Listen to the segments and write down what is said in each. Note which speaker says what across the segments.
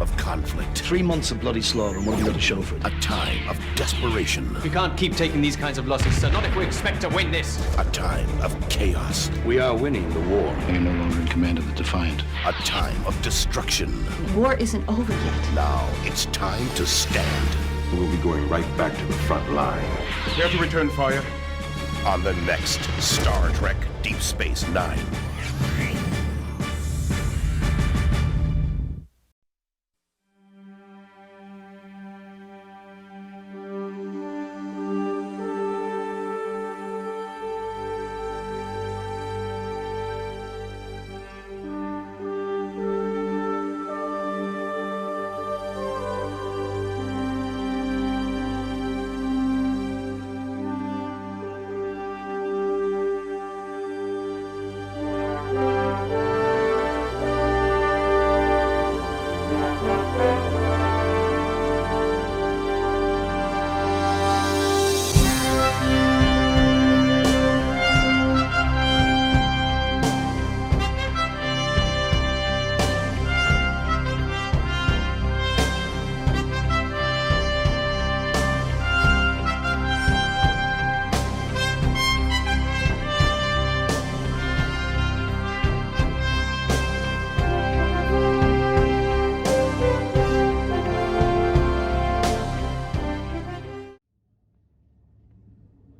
Speaker 1: of conflict.
Speaker 2: 3 months of bloody slaughter, and what have we got to show for it?
Speaker 1: A time of desperation.
Speaker 3: We can't keep taking these kinds of losses, sir. Not if we expect to win this.
Speaker 1: A time of chaos.
Speaker 2: We are winning the war.
Speaker 4: I am no longer in command of the Defiant.
Speaker 1: A time of destruction.
Speaker 5: War isn't over yet.
Speaker 1: Now it's time to stand.
Speaker 6: We'll be going right back to the front line.
Speaker 7: Prepare to return fire.
Speaker 1: On the next Star Trek Deep Space Nine.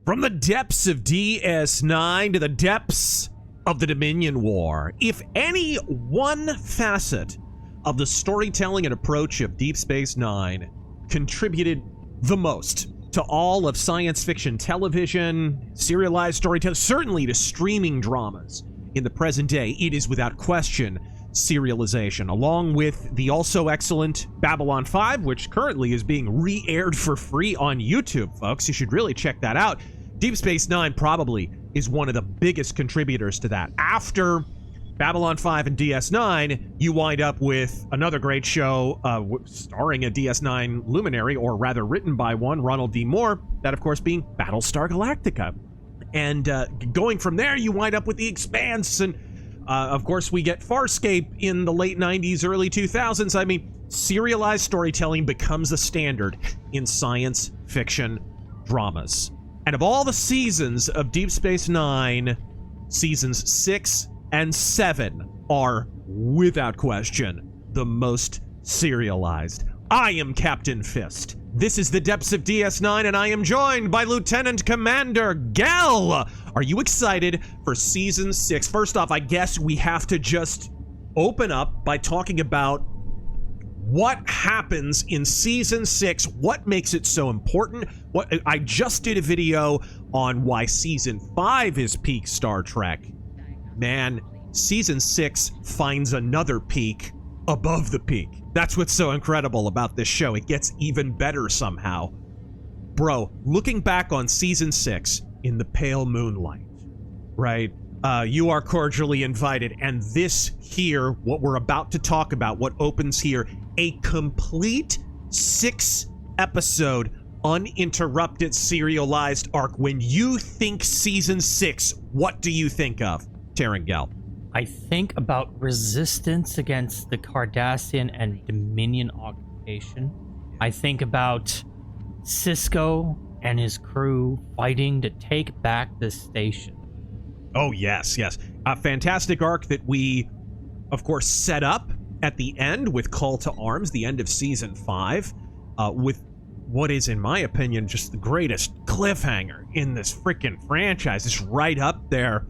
Speaker 8: From the depths of DS9 to the depths of the Dominion War, if any one facet of the storytelling and approach of Deep Space Nine contributed the most to all of science fiction television, serialized storytelling, certainly to streaming dramas in the present day, it is without question serialization, along with the also excellent Babylon 5, which currently is being re-aired for free on YouTube, folks. You should really check that out. Deep Space Nine probably is one of the biggest contributors to that. After Babylon 5 and DS9, you wind up with another great show starring a DS9 luminary, or rather written by one, Ronald D. Moore, that of course being Battlestar Galactica. And going from there, you wind up with The Expanse, and of course we get Farscape in the late 90s, early 2000s. I mean, serialized storytelling becomes the standard in science fiction dramas. And of all the seasons of Deep Space Nine, seasons 6 and 7 are, without question, the most serialized. I am Captain Fist. This is the depths of DS9, and I am joined by Lieutenant Commander Gel. Are you excited for season 6? First off, I guess we have to just open up by talking about what happens in season 6, what makes it so important. I just did a video on why season 5 is peak Star Trek. Man, season 6 finds another peak above the peak. That's what's so incredible about this show. It gets even better somehow. Bro, looking back on season 6 in the pale moonlight, right? You are cordially invited, and this here, what we're about to talk about, what opens here, a complete 6-episode uninterrupted serialized arc. When you think season 6, what do you think of, Terengel?
Speaker 9: I think about resistance against the Cardassian and Dominion occupation. I think about Sisko and his crew fighting to take back the station.
Speaker 8: Oh, yes, yes. A fantastic arc that we, of course, set up at the end with Call to Arms, the end of season 5, with what is, in my opinion, just the greatest cliffhanger in this freaking franchise. It's right up there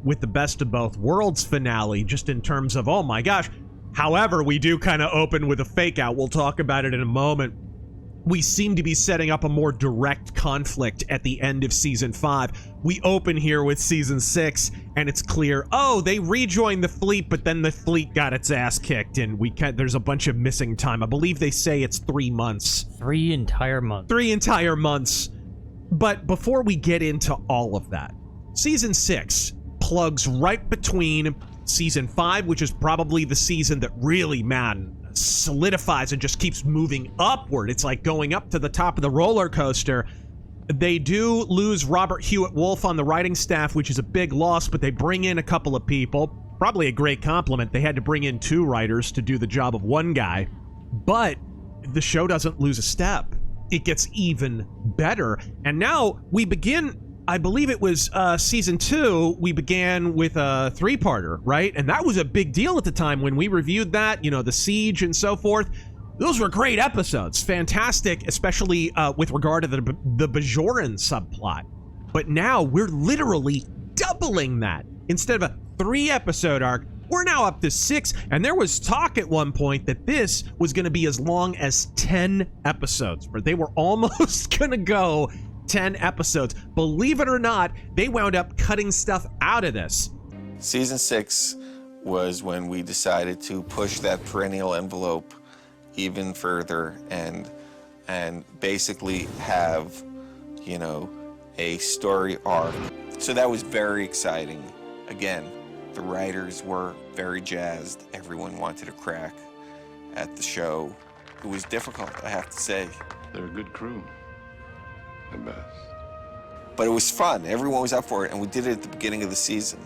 Speaker 8: with the Best of Both Worlds finale, just in terms of, oh my gosh. However, we do kind of open with a fake out. We'll talk about it in a moment. We seem to be setting up a more direct conflict at the end of season 5. We open here with season 6, and it's clear, oh, they rejoined the fleet, but then the fleet got its ass kicked, and there's a bunch of missing time. I believe they say it's 3 months.
Speaker 9: 3 entire months.
Speaker 8: 3 entire months. But before we get into all of that, season 6 plugs right between season 5, which is probably the season that really, man, solidifies and just keeps moving upward. It's like going up to the top of the roller coaster. They do lose Robert Hewitt Wolf on the writing staff, which is a big loss, but they bring in a couple of people. Probably a great compliment. They had to bring in 2 writers to do the job of one guy. But the show doesn't lose a step. It gets even better. And now we begin, I believe it was season 2, we began with a 3-parter, right? And that was a big deal at the time when we reviewed that, you know, the siege and so forth. Those were great episodes, fantastic, especially with regard to the Bajoran subplot. But now we're literally doubling that. Instead of a 3-episode arc, we're now up to 6, and there was talk at one point that this was going to be as long as 10 episodes, but they were almost going to go 10 episodes. Believe it or not, they wound up cutting stuff out of this.
Speaker 7: Season 6 was when we decided to push that perennial envelope even further and basically have, you know, a story arc. So that was very exciting. Again, the writers were very jazzed. Everyone wanted a crack at the show. It was difficult, I have to say.
Speaker 6: They're a good crew. The best.
Speaker 7: But it was fun. Everyone was up for it, and we did it at the beginning of the season,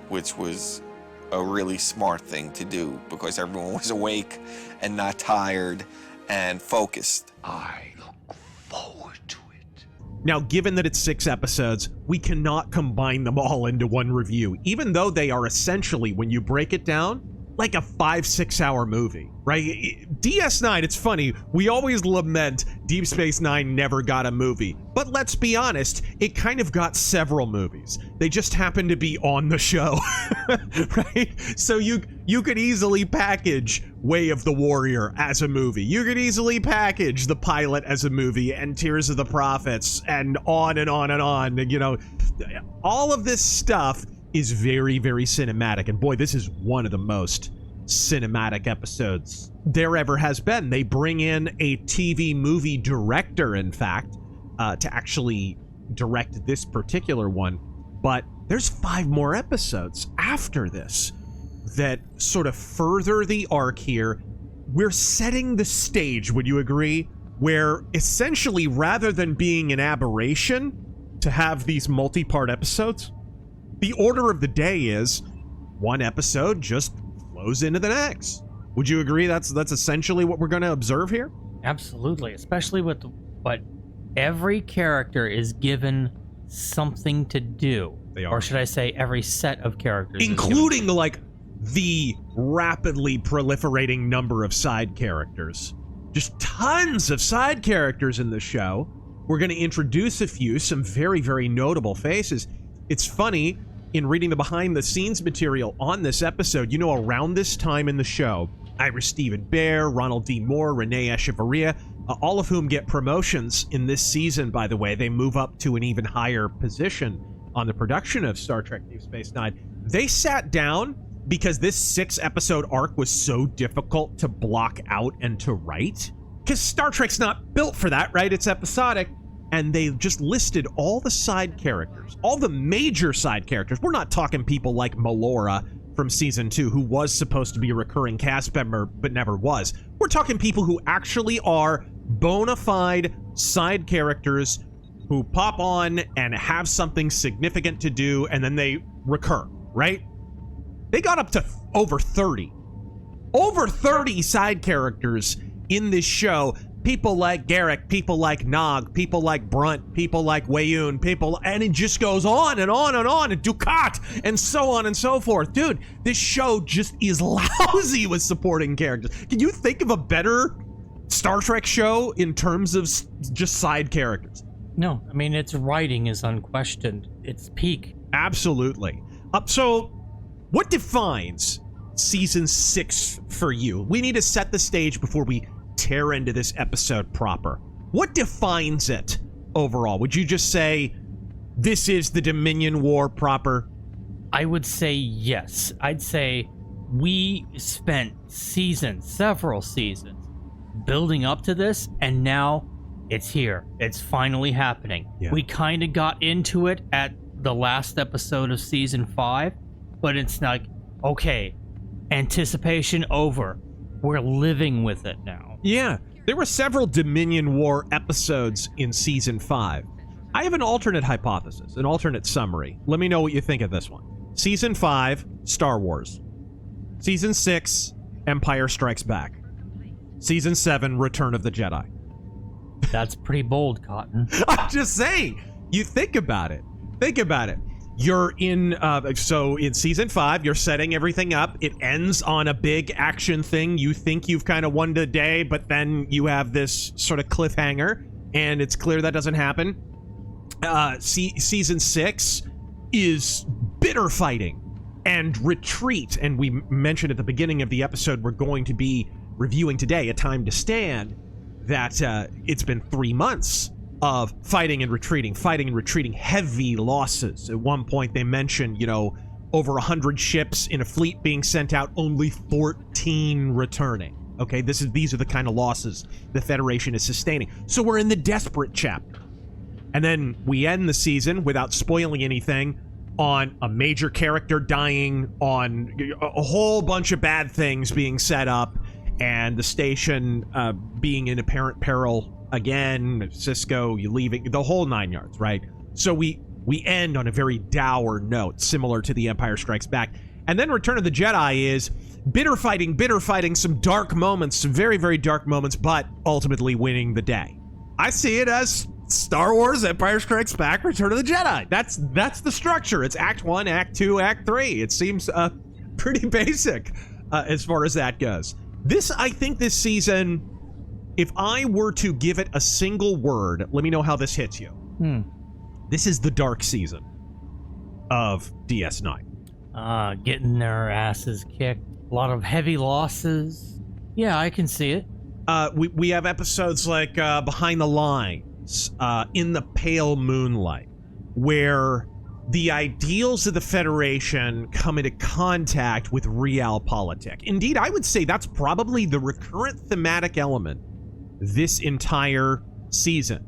Speaker 7: which was a really smart thing to do because everyone was awake and not tired and focused.
Speaker 6: I look forward to it.
Speaker 8: Now, given that it's 6 episodes, we cannot combine them all into one review, even though they are essentially, when you break it down, like a 5-6 hour movie, right? DS9, it's funny, we always lament Deep Space Nine never got a movie, but let's be honest, it kind of got several movies. They just happened to be on the show, right? So you could easily package Way of the Warrior as a movie. You could easily package The Pilot as a movie, and Tears of the Prophets, and on and on and on. You know, all of this stuff is very, very cinematic. And boy, this is one of the most cinematic episodes there ever has been. They bring in a TV movie director, in fact, to actually direct this particular one. But there's 5 more episodes after this that sort of further the arc here. We're setting the stage, would you agree? Where essentially, rather than being an aberration to have these multi-part episodes, the order of the day is one episode just flows into the next. Would you agree that's essentially what we're going to observe here?
Speaker 9: Absolutely, especially with what every character is given something to do.
Speaker 8: They are.
Speaker 9: Or should I say every set of characters.
Speaker 8: Including the rapidly proliferating number of side characters. Just tons of side characters in the show. We're going to introduce a few, some very, very notable faces. It's funny, in reading the behind-the-scenes material on this episode, you know, around this time in the show, Ira Stephen Bear, Ronald D. Moore, Renee Echevarria, all of whom get promotions in this season, by the way. They move up to an even higher position on the production of Star Trek Deep Space Nine. They sat down because this 6-episode arc was so difficult to block out and to write. Because Star Trek's not built for that, right? It's episodic. And they just listed all the side characters, all the major side characters. We're not talking people like Melora from season 2, who was supposed to be a recurring cast member, but never was. We're talking people who actually are bona fide side characters who pop on and have something significant to do, and then they recur, right? They got up to over 30. Over 30 side characters in this show. People like Garrick, people like Nog, people like Brunt, people like Wayun, and it just goes on and on and on, and Dukat, and so on and so forth. Dude, this show just is lousy with supporting characters. Can you think of a better Star Trek show in terms of just side characters?
Speaker 9: No, I mean, its writing is unquestioned. It's peak.
Speaker 8: Absolutely. So, what defines season 6 for you? We need to set the stage before we tear into this episode proper. What defines it overall? Would you just say this is the Dominion War proper?
Speaker 9: I would say yes. I'd say we spent several seasons building up to this, and now it's here. It's finally happening.
Speaker 8: Yeah.
Speaker 9: We kind of got into it at the last episode of season 5, but it's like, okay, anticipation over. We're living with it now.
Speaker 8: Yeah, there were several Dominion War episodes in season 5. I have an alternate hypothesis, an alternate summary. Let me know what you think of this one. Season 5, Star Wars. Season 6, Empire Strikes Back. Season 7, Return of the Jedi.
Speaker 9: That's pretty bold, Cotton.
Speaker 8: I'm just saying. You think about it. Think about it. You're in, so in season 5, you're setting everything up. It ends on a big action thing. You think you've kind of won the day, but then you have this sort of cliffhanger, and it's clear that doesn't happen. Season 6 is bitter fighting and retreat. And we mentioned at the beginning of the episode we're going to be reviewing today, A Time to Stand, that it's been 3 months of fighting and retreating, heavy losses. At one point they mentioned, you know, over 100 ships in a fleet being sent out, only 14 returning. Okay, these are the kind of losses the Federation is sustaining. So we're in the desperate chapter. And then we end the season, without spoiling anything, on a major character dying, on a whole bunch of bad things being set up, and the station being in apparent peril again, Cisco, you leaving, the whole 9 yards, right? So we end on a very dour note, similar to The Empire Strikes Back. And then Return of the Jedi is bitter fighting, some dark moments, some very, very dark moments, but ultimately winning the day. I see it as Star Wars, Empire Strikes Back, Return of the Jedi. That's the structure. It's Act 1, Act 2, Act 3. It seems pretty basic as far as that goes. I think this season, if I were to give it a single word, let me know how this hits you. This is the dark season of DS9.
Speaker 9: Getting their asses kicked. A lot of heavy losses. Yeah, I can see it.
Speaker 8: We have episodes like Behind the Lines, In the Pale Moonlight, where the ideals of the Federation come into contact with realpolitik. Indeed, I would say that's probably the recurrent thematic element this entire season.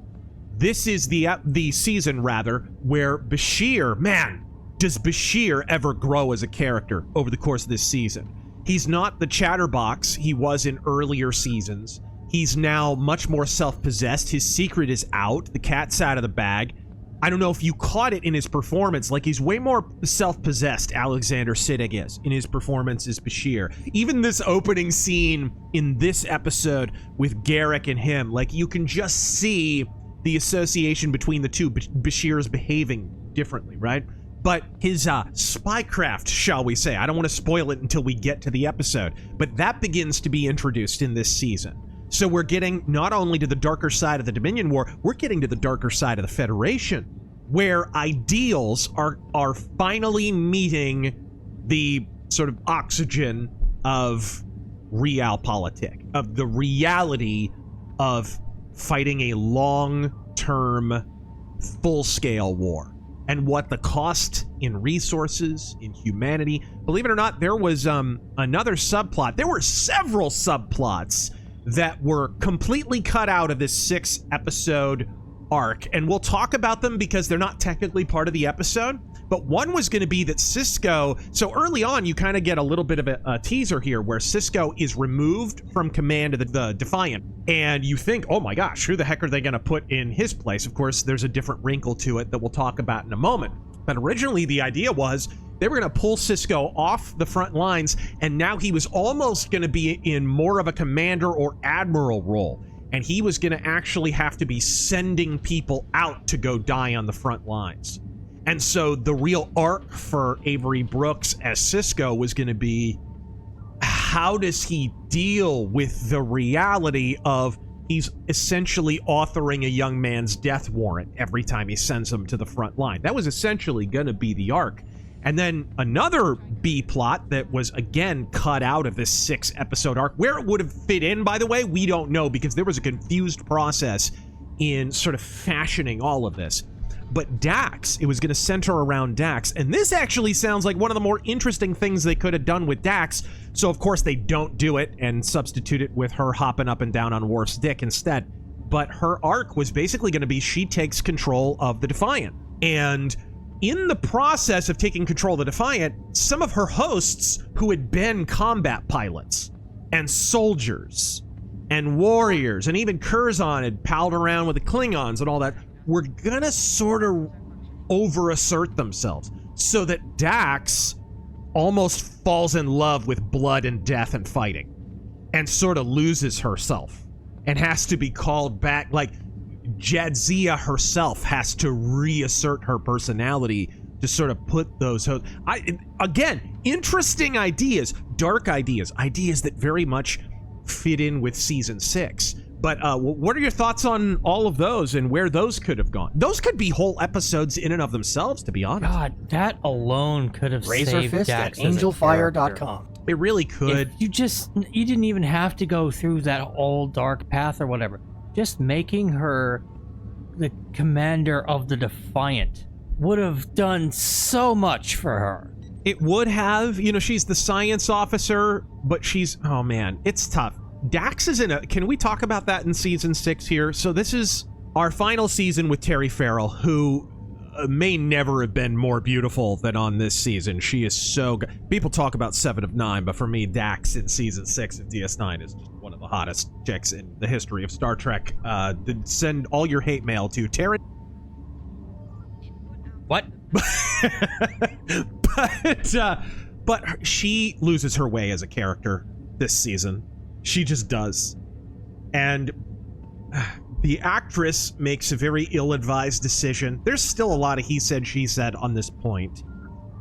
Speaker 8: This is the season, rather, where Bashir, man, does Bashir ever grow as a character over the course of this season? He's not the chatterbox he was in earlier seasons. He's now much more self-possessed. His secret is out. The cat's out of the bag. I don't know if you caught it in his performance. Like, he's way more self-possessed, Alexander Siddig is, in his performance as Bashir. Even this opening scene in this episode with Garrick and him, like, you can just see the association between the two. Bashir's behaving differently, right? But his spycraft, shall we say, I don't want to spoil it until we get to the episode, but that begins to be introduced in this season. So we're getting not only to the darker side of the Dominion War, we're getting to the darker side of the Federation, where ideals are finally meeting the sort of oxygen of realpolitik, of the reality of fighting a long-term, full-scale war, and what the cost in resources, in humanity. Believe it or not, there was another subplot. There were several subplots that were completely cut out of this 6-episode arc, and we'll talk about them because they're not technically part of the episode. But one was going to be that Cisco, so early on you kind of get a little bit of a teaser here where Cisco is removed from command of the Defiant, and you think, oh my gosh, who the heck are they going to put in his place? Of course, there's a different wrinkle to it that we'll talk about in a moment. But originally the idea was they were going to pull Cisco off the front lines, and now he was almost going to be in more of a commander or admiral role, and he was going to actually have to be sending people out to go die on the front lines. And so the real arc for Avery Brooks as Cisco was going to be, how does he deal with the reality of he's essentially authoring a young man's death warrant every time he sends him to the front line? That was essentially going to be the arc. And then another B plot that was, again, cut out of this 6-episode arc. Where it would have fit in, by the way, we don't know, because there was a confused process in sort of fashioning all of this. But Dax, it was going to center around Dax. And this actually sounds like one of the more interesting things they could have done with Dax. So, of course, they don't do it and substitute it with her hopping up and down on Worf's dick instead. But her arc was basically going to be she takes control of the Defiant. And in the process of taking control of the Defiant, some of her hosts who had been combat pilots and soldiers and warriors, and even Curzon had palled around with the Klingons and all that, were gonna sort of over-assert themselves so that Dax almost falls in love with blood and death and fighting. and sort of loses herself and has to be called back. Like, Jadzia herself has to reassert her personality to sort of put those... Again, interesting ideas, dark ideas that very much fit in with season 6. But what are your thoughts on all of those and where those could have gone? Those could be whole episodes in and of themselves, to be honest.
Speaker 9: God, that alone could have saved
Speaker 10: RazörFist
Speaker 9: Dax
Speaker 10: at
Speaker 9: as a
Speaker 10: angelfire.com.
Speaker 8: It really could.
Speaker 9: If you didn't even have to go through that whole dark path or whatever. Just making her the commander of the Defiant would have done so much for her.
Speaker 8: It would have. You know, she's the science officer, but she's... Oh, man, it's tough. Dax is in a... Can we talk about that in season 6 here? So this is our final season with Terry Farrell, who may never have been more beautiful than on this season. She is so good. People talk about 7 of 9, but for me, Dax in season 6 of DS9 is just one of the hottest chicks in the history of Star Trek. Send all your hate mail to Terry.
Speaker 9: What?
Speaker 8: But she loses her way as a character this season. She just does. And the actress makes a very ill-advised decision. There's still a lot of he said, she said on this point.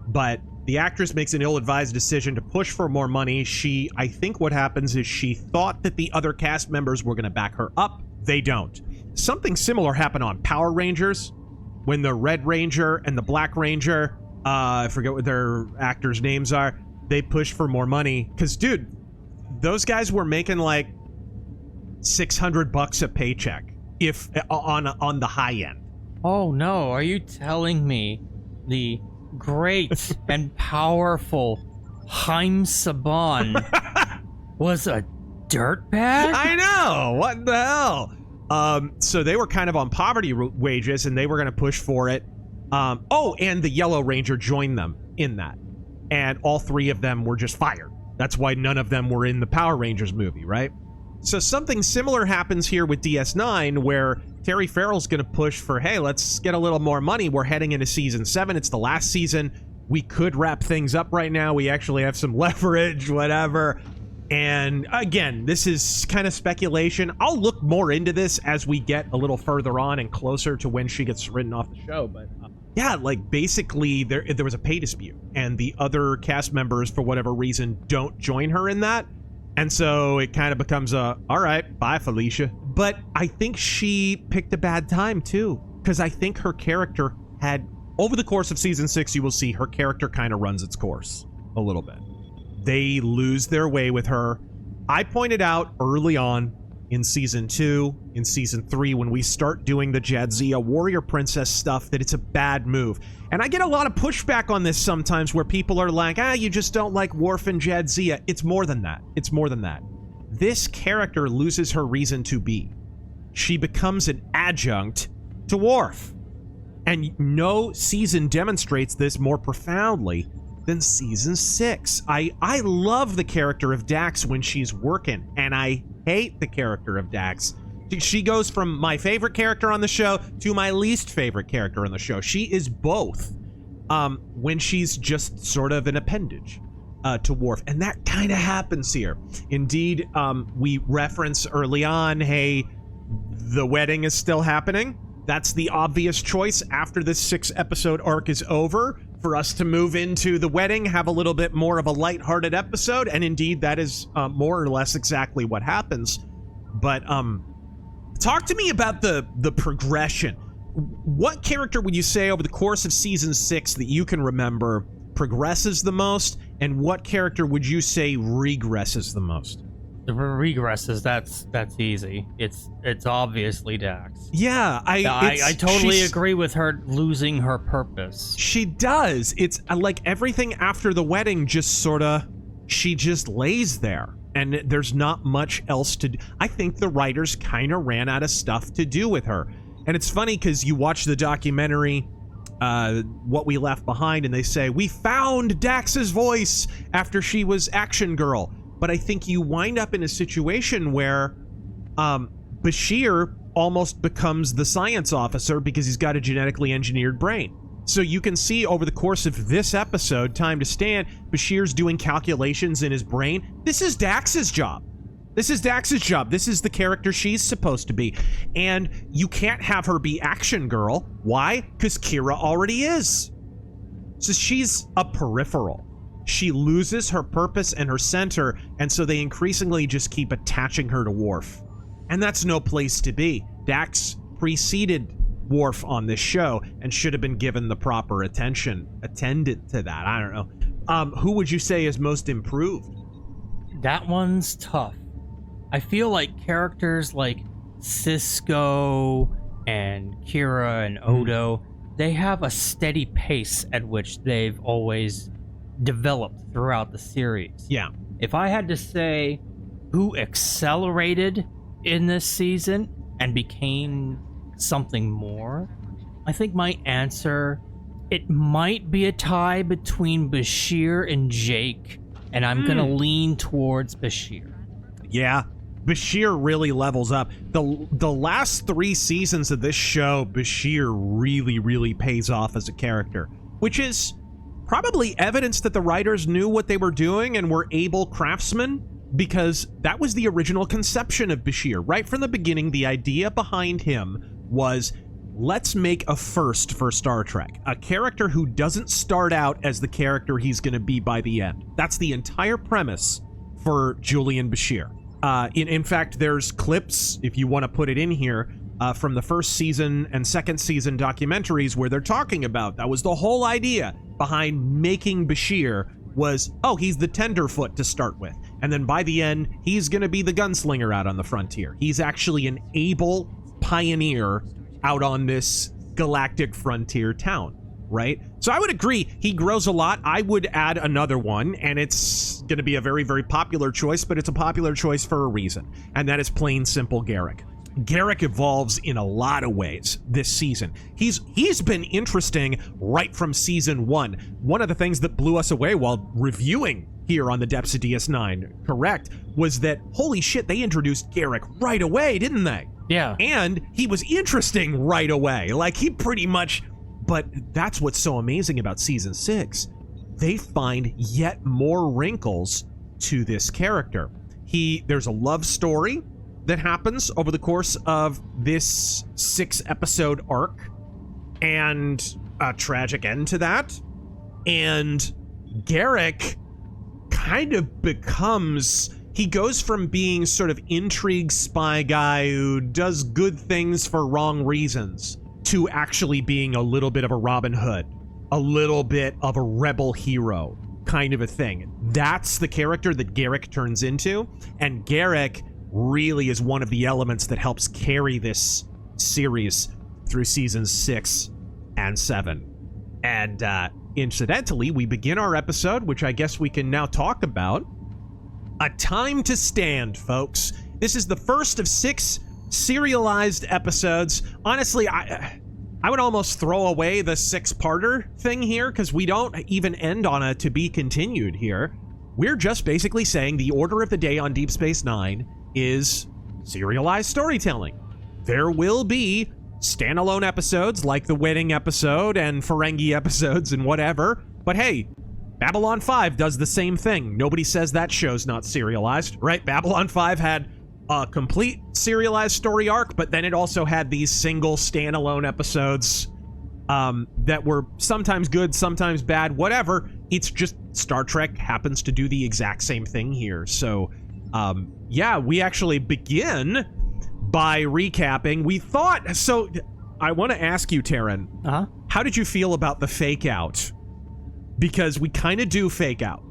Speaker 8: But the actress makes an ill-advised decision to push for more money. I think what happens is she thought that the other cast members were going to back her up. They don't. Something similar happened on Power Rangers when the Red Ranger and the Black Ranger, I forget what their actors' names are, they pushed for more money. Because, dude, those guys were making like $600 a paycheck, if on the high end.
Speaker 9: Oh no, are you telling me the great and powerful Haim Saban was a dirtbag?
Speaker 8: I know, what the hell? So they were kind of on poverty wages, and they were going to push for it. And the Yellow Ranger joined them in that, and all 3 of them were just fired. That's why none of them were in the Power Rangers movie, right? So something similar happens here with DS9, where Terry Farrell's going to push for, hey, let's get a little more money. We're heading into season 7. It's the last season. We could wrap things up right now. We actually have some leverage, whatever. And again, this is kind of speculation. I'll look more into this as we get a little further on and closer to when she gets written off the show. But yeah, like basically there was a pay dispute, and the other cast members, for whatever reason, don't join her in that. And so it kind of becomes all right, bye, Felicia. But I think she picked a bad time, too, because I think her character had, over the course of season 6, you will see her character kind of runs its course a little bit. They lose their way with her. I pointed out early on in season 2, in season 3, when we start doing the Jadzia Warrior Princess stuff, that it's a bad move. And I get a lot of pushback on this sometimes, where people are like, you just don't like Worf and Jadzia. It's more than that. It's more than that. This character loses her reason to be. She becomes an adjunct to Worf. And no season demonstrates this more profoundly than season 6. I love the character of Dax when she's working, and I hate the character of Dax. She goes from my favorite character on the show to my least favorite character on the show. She is both when she's just sort of an appendage to Worf, and that kind of happens here. Indeed, we reference early on, hey, the wedding is still happening. That's the obvious choice after this 6-episode arc is over, for us to move into the wedding, have a little bit more of a lighthearted episode, and indeed that is more or less exactly what happens. But talk to me about the progression. What character would you say over the course of season 6 that you can remember progresses the most, and what character would you say regresses the most?
Speaker 9: The regresses, that's easy. It's obviously Dax.
Speaker 8: Yeah,
Speaker 9: I totally agree with her losing her purpose.
Speaker 8: She does. It's like everything after the wedding just sort of, she just lays there, and there's not much else to do. I think the writers kind of ran out of stuff to do with her. And it's funny because you watch the documentary, What We Left Behind, and they say, we found Dax's voice after she was Action Girl. But I think you wind up in a situation where Bashir almost becomes the science officer because he's got a genetically engineered brain. So you can see over the course of this episode, Time to Stand, Bashir's doing calculations in his brain. This is Dax's job. This is Dax's job. This is the character she's supposed to be. And you can't have her be action girl. Why? Because Kira already is. So she's a peripheral. She loses her purpose and her center, and so they increasingly just keep attaching her to Worf. And that's no place to be. Dax preceded Worf on this show and should have been given the proper attention. Attended to that. I don't know. Who would you say is most improved?
Speaker 9: That one's tough. I feel like characters like Cisco and Kira and Odo, they have a steady pace at which they've always developed throughout the series.
Speaker 8: Yeah.
Speaker 9: If I had to say who accelerated in this season and became something more, I think my answer, it might be a tie between Bashir and Jake, and I'm gonna lean towards Bashir.
Speaker 8: Yeah, Bashir really levels up. The last 3 seasons of this show, Bashir really pays off as a character, which is probably evidence that the writers knew what they were doing and were able craftsmen, because that was the original conception of Bashir. Right from the beginning, the idea behind him was, let's make a first for Star Trek. A character who doesn't start out as the character he's going to be by the end. That's the entire premise for Julian Bashir. In fact, there's clips, if you want to put it in here, from the first season and second season documentaries where they're talking about that was the whole idea behind making Bashir was, oh, he's the tenderfoot to start with. And then by the end, he's going to be the gunslinger out on the frontier. He's actually an able pioneer out on this galactic frontier town, right? So I would agree, he grows a lot. I would add another one, and it's going to be a very popular choice, but it's a popular choice for a reason, and that is plain simple Garrick. Garrick evolves in a lot of ways this season. He's been interesting right from season 1. One of the things that blew us away while reviewing here on the Depths of DS9, correct, was that, holy shit, they introduced Garrick right away, didn't they?
Speaker 9: Yeah.
Speaker 8: And he was interesting right away. Like, he pretty much... But that's what's so amazing about season 6. They find yet more wrinkles to this character. There's a love story that happens over the course of this 6-episode arc, and a tragic end to that. And Garrick kind of becomes... He goes from being sort of intrigue spy guy who does good things for wrong reasons to actually being a little bit of a Robin Hood, a little bit of a rebel hero kind of a thing. That's the character that Garrick turns into, and Garrick really is one of the elements that helps carry this series through seasons 6 and 7. And incidentally, we begin our episode, which I guess we can now talk about. A Time to Stand, folks. This is the first of 6 serialized episodes. Honestly, I would almost throw away the 6-parter thing here, because we don't even end on a to be continued here. We're just basically saying the order of the day on Deep Space Nine is serialized storytelling. There will be standalone episodes like the wedding episode and Ferengi episodes and whatever, but hey, Babylon 5 does the same thing. Nobody says that show's not serialized, right? Babylon 5 had a complete serialized story arc, but then it also had these single standalone episodes that were sometimes good, sometimes bad, whatever. It's just Star Trek happens to do the exact same thing here. So, yeah, we actually begin by recapping. We thought... So, I want to ask you, Taryn, how did you feel about the fake out? Because we kind of do fake out.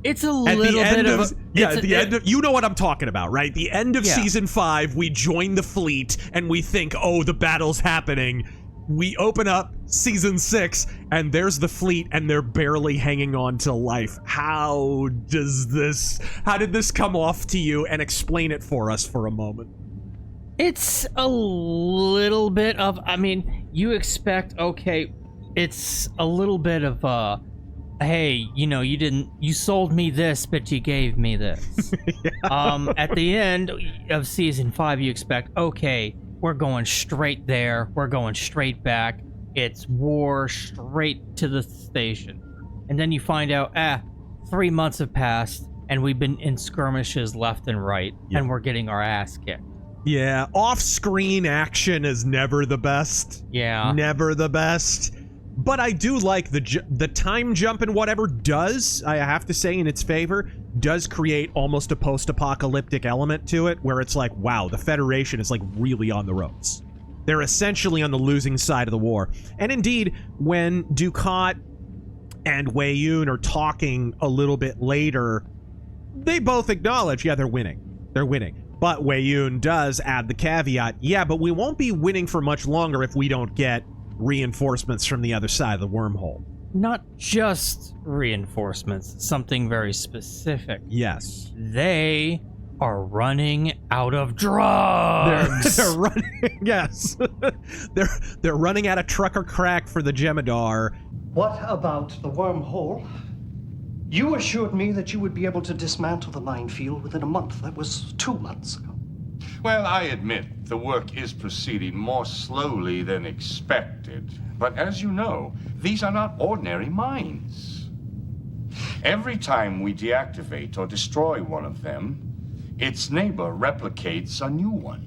Speaker 9: It's a little bit of a...
Speaker 8: Yeah, at the end of... You know what I'm talking about, right? The end of season 5, we join the fleet, and we think, oh, the battle's happening. We open up season 6, and there's the fleet, and they're barely hanging on to life. How did this come off to you? And explain it for us for a moment.
Speaker 9: It's a little bit of... I mean, you expect, okay, it's a little bit of... hey, you know, you sold me this, but you gave me this. At the end of season 5, you expect, okay, we're going straight there, we're going straight back, it's war straight to the station. And then you find out, 3 months have passed, and we've been in skirmishes left and right, and we're getting our ass kicked.
Speaker 8: Yeah, off-screen action is never the best.
Speaker 9: Yeah.
Speaker 8: Never the best. But I do like the time jump and whatever does, I have to say in its favor, does create almost a post-apocalyptic element to it, where it's like, wow, the Federation is like really on the ropes. They're essentially on the losing side of the war. And indeed, when Dukat and Wei Yun are talking a little bit later, they both acknowledge, yeah, they're winning. They're winning. But Wei Yun does add the caveat, yeah, but we won't be winning for much longer if we don't get reinforcements from the other side of the wormhole.
Speaker 9: Not just reinforcements, something very specific.
Speaker 8: Yes.
Speaker 9: They are running out of drugs.
Speaker 8: They're running, yes. they're running out of trucker crack for the Jemadar.
Speaker 10: What about the wormhole? You assured me that you would be able to dismantle the minefield within a month. That was 2 months ago.
Speaker 6: Well, I admit the work is proceeding more slowly than expected. But as you know, these are not ordinary mines. Every time we deactivate or destroy one of them, its neighbor replicates a new one.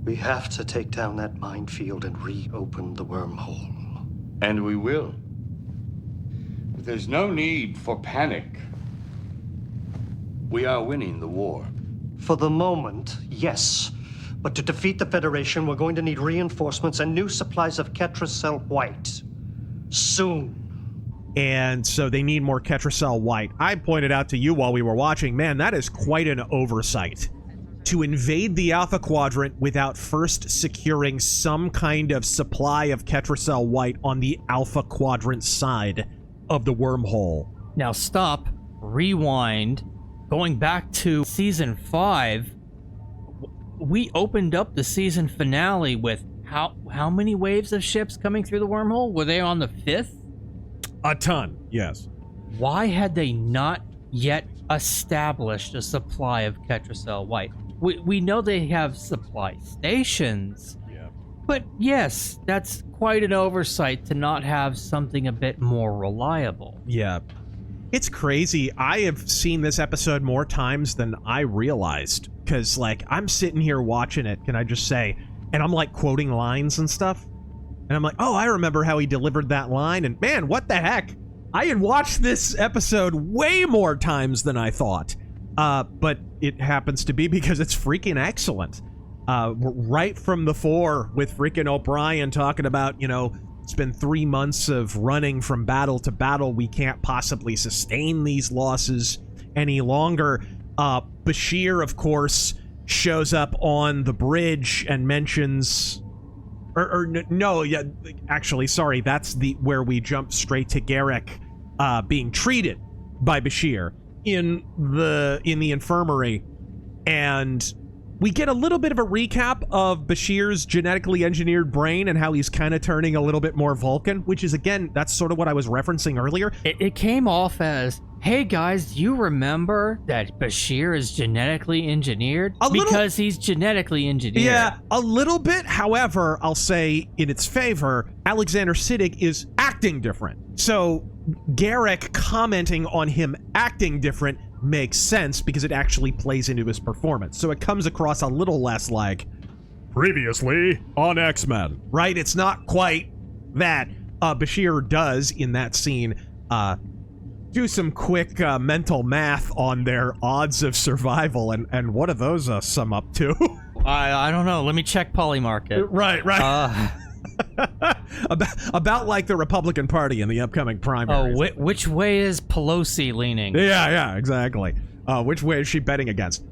Speaker 10: We have to take down that minefield and reopen the wormhole.
Speaker 6: And we will. But there's no need for panic. We are winning the war.
Speaker 10: For the moment, yes. But to defeat the Federation, we're going to need reinforcements and new supplies of Ketracel White. Soon.
Speaker 8: And so they need more Ketracel White. I pointed out to you while we were watching, man, that is quite an oversight. To invade the Alpha Quadrant without first securing some kind of supply of Ketracel White on the Alpha Quadrant side of the wormhole.
Speaker 9: Now stop, rewind, going back to Season 5, we opened up the season finale with how many waves of ships coming through the wormhole? Were they on the 5th?
Speaker 8: A ton, yes.
Speaker 9: Why had they not yet established a supply of Ketracel White? We know they have supply stations, but yes, that's quite an oversight to not have something a bit more reliable.
Speaker 8: Yeah. It's crazy. I have seen this episode more times than I realized, because, like, I'm sitting here watching it, can I just say, and I'm, like, quoting lines and stuff, and I'm like, oh, I remember how he delivered that line, and man, what the heck? I had watched this episode way more times than I thought. But it happens to be because it's freaking excellent. Right from the fore with freaking O'Brien talking about, you know, it's been 3 months of running from battle to battle. We can't possibly sustain these losses any longer. Bashir, of course, shows up on the bridge and mentions... no, yeah, actually, sorry, that's where we jump straight to Garrick being treated by Bashir in the infirmary, and we get a little bit of a recap of Bashir's genetically engineered brain and how he's kind of turning a little bit more Vulcan, which is, again, that's sort of what I was referencing earlier.
Speaker 9: It came off as, hey guys, do you remember that Bashir is genetically engineered? Because he's genetically engineered.
Speaker 8: Yeah, a little bit. However, I'll say in its favor, Alexander Siddig is acting different. So Garrick commenting on him acting different makes sense because it actually plays into his performance. So it comes across a little less like previously on X-Men, right? It's not quite that. Bashir does in that scene do some quick mental math on their odds of survival, and what do those sum up to?
Speaker 9: I don't know. Let me check Polymarket.
Speaker 8: Right. About like the Republican Party in the upcoming primaries.
Speaker 9: Oh, which way is Pelosi leaning?
Speaker 8: Yeah, exactly. Which way is she betting against?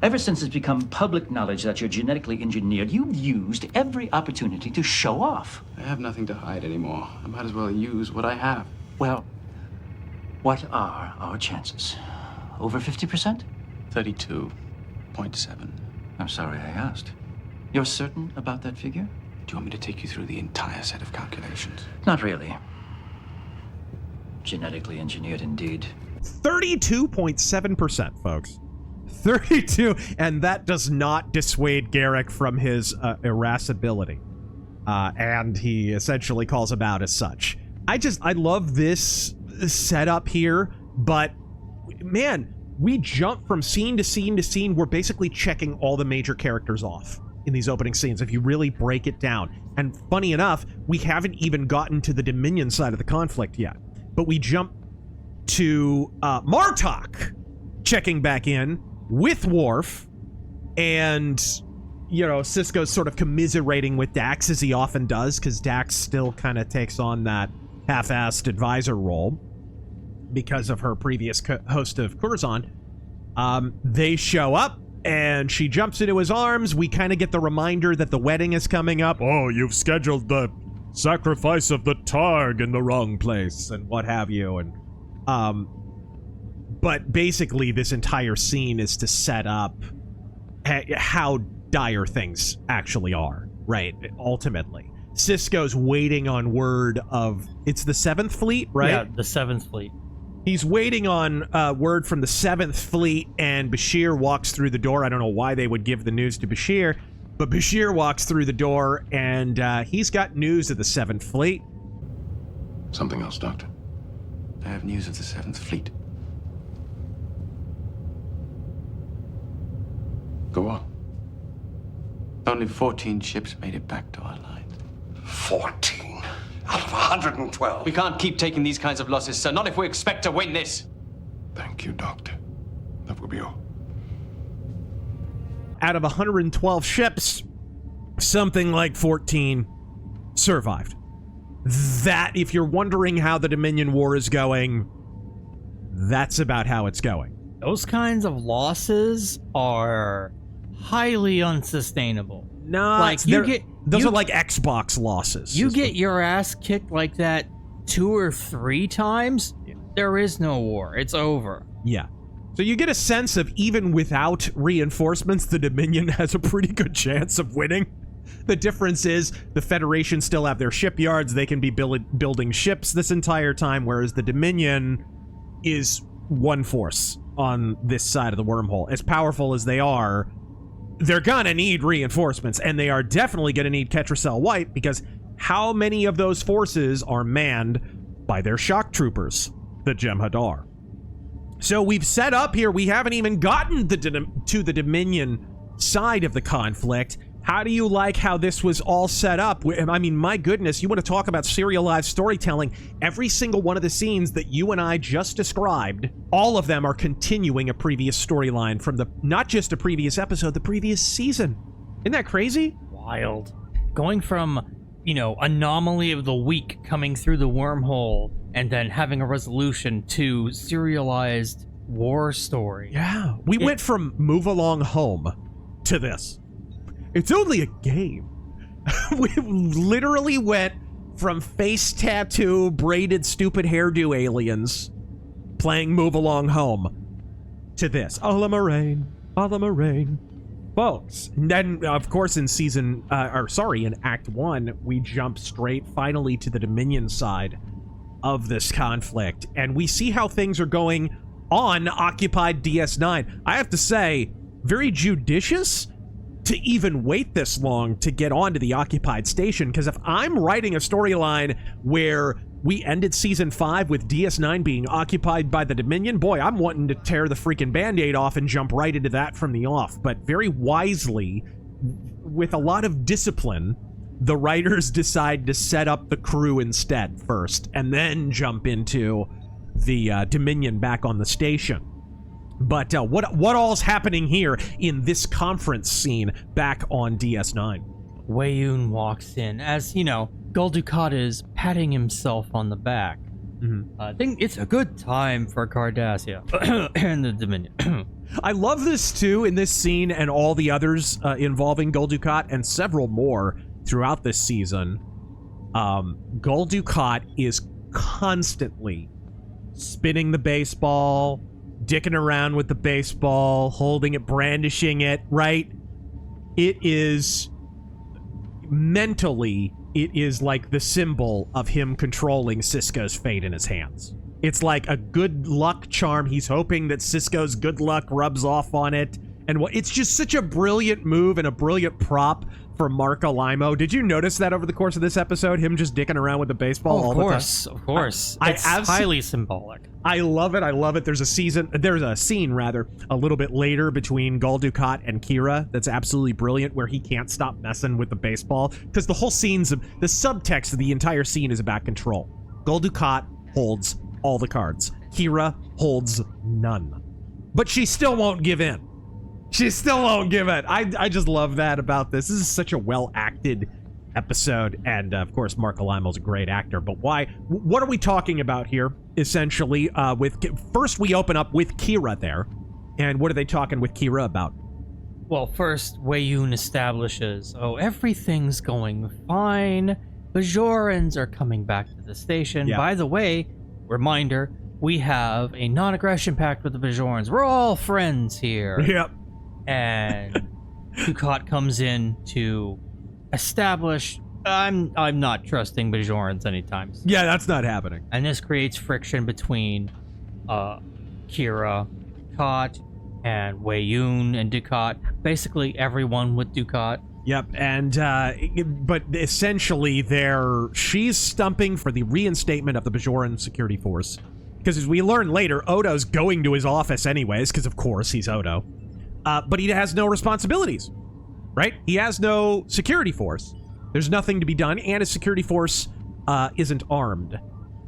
Speaker 11: Ever since it's become public knowledge that you're genetically engineered, you've used every opportunity to show off.
Speaker 4: I have nothing to hide anymore. I might as well use what I have.
Speaker 11: Well, what are our chances? Over 50%?
Speaker 4: 32.7.
Speaker 11: I'm sorry I asked. You're certain about that figure?
Speaker 4: Do you want me to take you through the entire set of calculations?
Speaker 11: Not really. Genetically engineered indeed.
Speaker 8: 32.7%, folks. 32, and that does not dissuade Garrick from his irascibility. And he essentially calls him out as such. I love this setup here, but man, we jump from scene to scene to scene. We're basically checking all the major characters off in these opening scenes, if you really break it down. And funny enough, we haven't even gotten to the Dominion side of the conflict yet. But we jump to Martok checking back in with Worf, and, you know, Sisko's sort of commiserating with Dax, as he often does, because Dax still kind of takes on that half-assed advisor role because of her previous host of Curzon. They show up, and she jumps into his arms. We kind of get the reminder that the wedding is coming up. Oh, you've scheduled the sacrifice of the Targ in the wrong place, and what have you. And but basically, this entire scene is to set up how dire things actually are, right? Ultimately, Sisko's waiting on word of, it's the 7th Fleet, right?
Speaker 9: Yeah, the 7th Fleet.
Speaker 8: He's waiting on word from the 7th Fleet, and Bashir walks through the door. I don't know why they would give the news to Bashir, but Bashir walks through the door, and he's got news of the 7th Fleet.
Speaker 4: Something else, Doctor.
Speaker 12: I have news of the 7th Fleet.
Speaker 4: Go on.
Speaker 12: Only 14 ships made it back to our lines.
Speaker 6: 14 out of 112.
Speaker 3: We can't keep taking these kinds of losses, sir. Not if we expect to win this.
Speaker 4: Thank you, Doctor. That will be all.
Speaker 8: Out of 112 ships, something like 14 survived. That, if you're wondering how the Dominion War is going, that's about how it's going.
Speaker 9: Those kinds of losses are highly unsustainable.
Speaker 8: No,
Speaker 9: like
Speaker 8: those are like Xbox losses.
Speaker 9: You get your ass kicked like that 2 or 3 times, there is no war. It's over.
Speaker 8: Yeah. So you get a sense of, even without reinforcements, the Dominion has a pretty good chance of winning. The difference is the Federation still have their shipyards. They can be building ships this entire time, whereas the Dominion is one force on this side of the wormhole. As powerful as they are, they're gonna need reinforcements, and they are definitely gonna need Ketracel White, because how many of those forces are manned by their shock troopers, the Jem'Hadar? So we've set up here, we haven't even gotten to the Dominion side of the conflict. How do you like how this was all set up? I mean, my goodness, you want to talk about serialized storytelling. Every single one of the scenes that you and I just described, all of them are continuing a previous storyline from not just a previous episode, the previous season. Isn't that crazy?
Speaker 9: Wild. Going from, anomaly of the week coming through the wormhole and then having a resolution to serialized war story.
Speaker 8: Yeah. We went from move along home to this. It's only a game. We literally went from face tattoo, braided, stupid hairdo aliens playing Move Along Home to this. A la Moraine, folks. And then, of course, in in Act 1, we jump straight, finally, to the Dominion side of this conflict. And we see how things are going on occupied DS9. I have to say, very judicious to even wait this long to get onto the occupied station, because if I'm writing a storyline where we ended season 5 with DS9 being occupied by the Dominion, boy, I'm wanting to tear the freaking Band-Aid off and jump right into that from the off. But very wisely, with a lot of discipline, the writers decide to set up the crew instead first, and then jump into the Dominion back on the station. But what all's happening here in this conference scene back on DS9?
Speaker 9: Wei-Yun walks in as, Gul Dukat is patting himself on the back.
Speaker 8: Mm-hmm.
Speaker 9: I think it's a good time for Cardassia and the Dominion.
Speaker 8: I love this too in this scene and all the others involving Gul Dukat and several more throughout this season. Gul Dukat is constantly spinning the baseball, dicking around with the baseball, holding it, brandishing it, right? It is mentally, it is like the symbol of him controlling Sisko's fate in his hands. It's like a good luck charm. He's hoping that Sisko's good luck rubs off on it. And it's just such a brilliant move and a brilliant prop from Marco Limo. Did you notice that over the course of this episode? Him just dicking around with the baseball all the time?
Speaker 9: Of course. It's highly symbolic.
Speaker 8: I love it. I love it. There's a scene a little bit later between Gul Dukat and Kira that's absolutely brilliant, where he can't stop messing with the baseball because the whole the subtext of the entire scene is about control. Gul Dukat holds all the cards. Kira holds none. But she still won't give in. She still won't give it. I just love that about this. This is such a well-acted episode, and of course, Marco Limo's a great actor. But why? What are we talking about here? Essentially, first we open up with Kira there, and what are they talking with Kira about?
Speaker 9: Well, first, Wei Yun establishes, everything's going fine. Bajorans are coming back to the station.
Speaker 8: Yeah.
Speaker 9: By the way, reminder, we have a non-aggression pact with the Bajorans. We're all friends here.
Speaker 8: Yep.
Speaker 9: And Dukat comes in to establish, I'm not trusting Bajorans anytime soon.
Speaker 8: Yeah, that's not happening.
Speaker 9: And this creates friction between Kira, Dukat, and Wei Yun and Dukat. Basically everyone with Dukat.
Speaker 8: Yep, and but essentially she's stumping for the reinstatement of the Bajoran security force. Because as we learn later, Odo's going to his office anyways, because of course he's Odo. But he has no responsibilities, right? He has no security force. There's nothing to be done, and his security force isn't armed.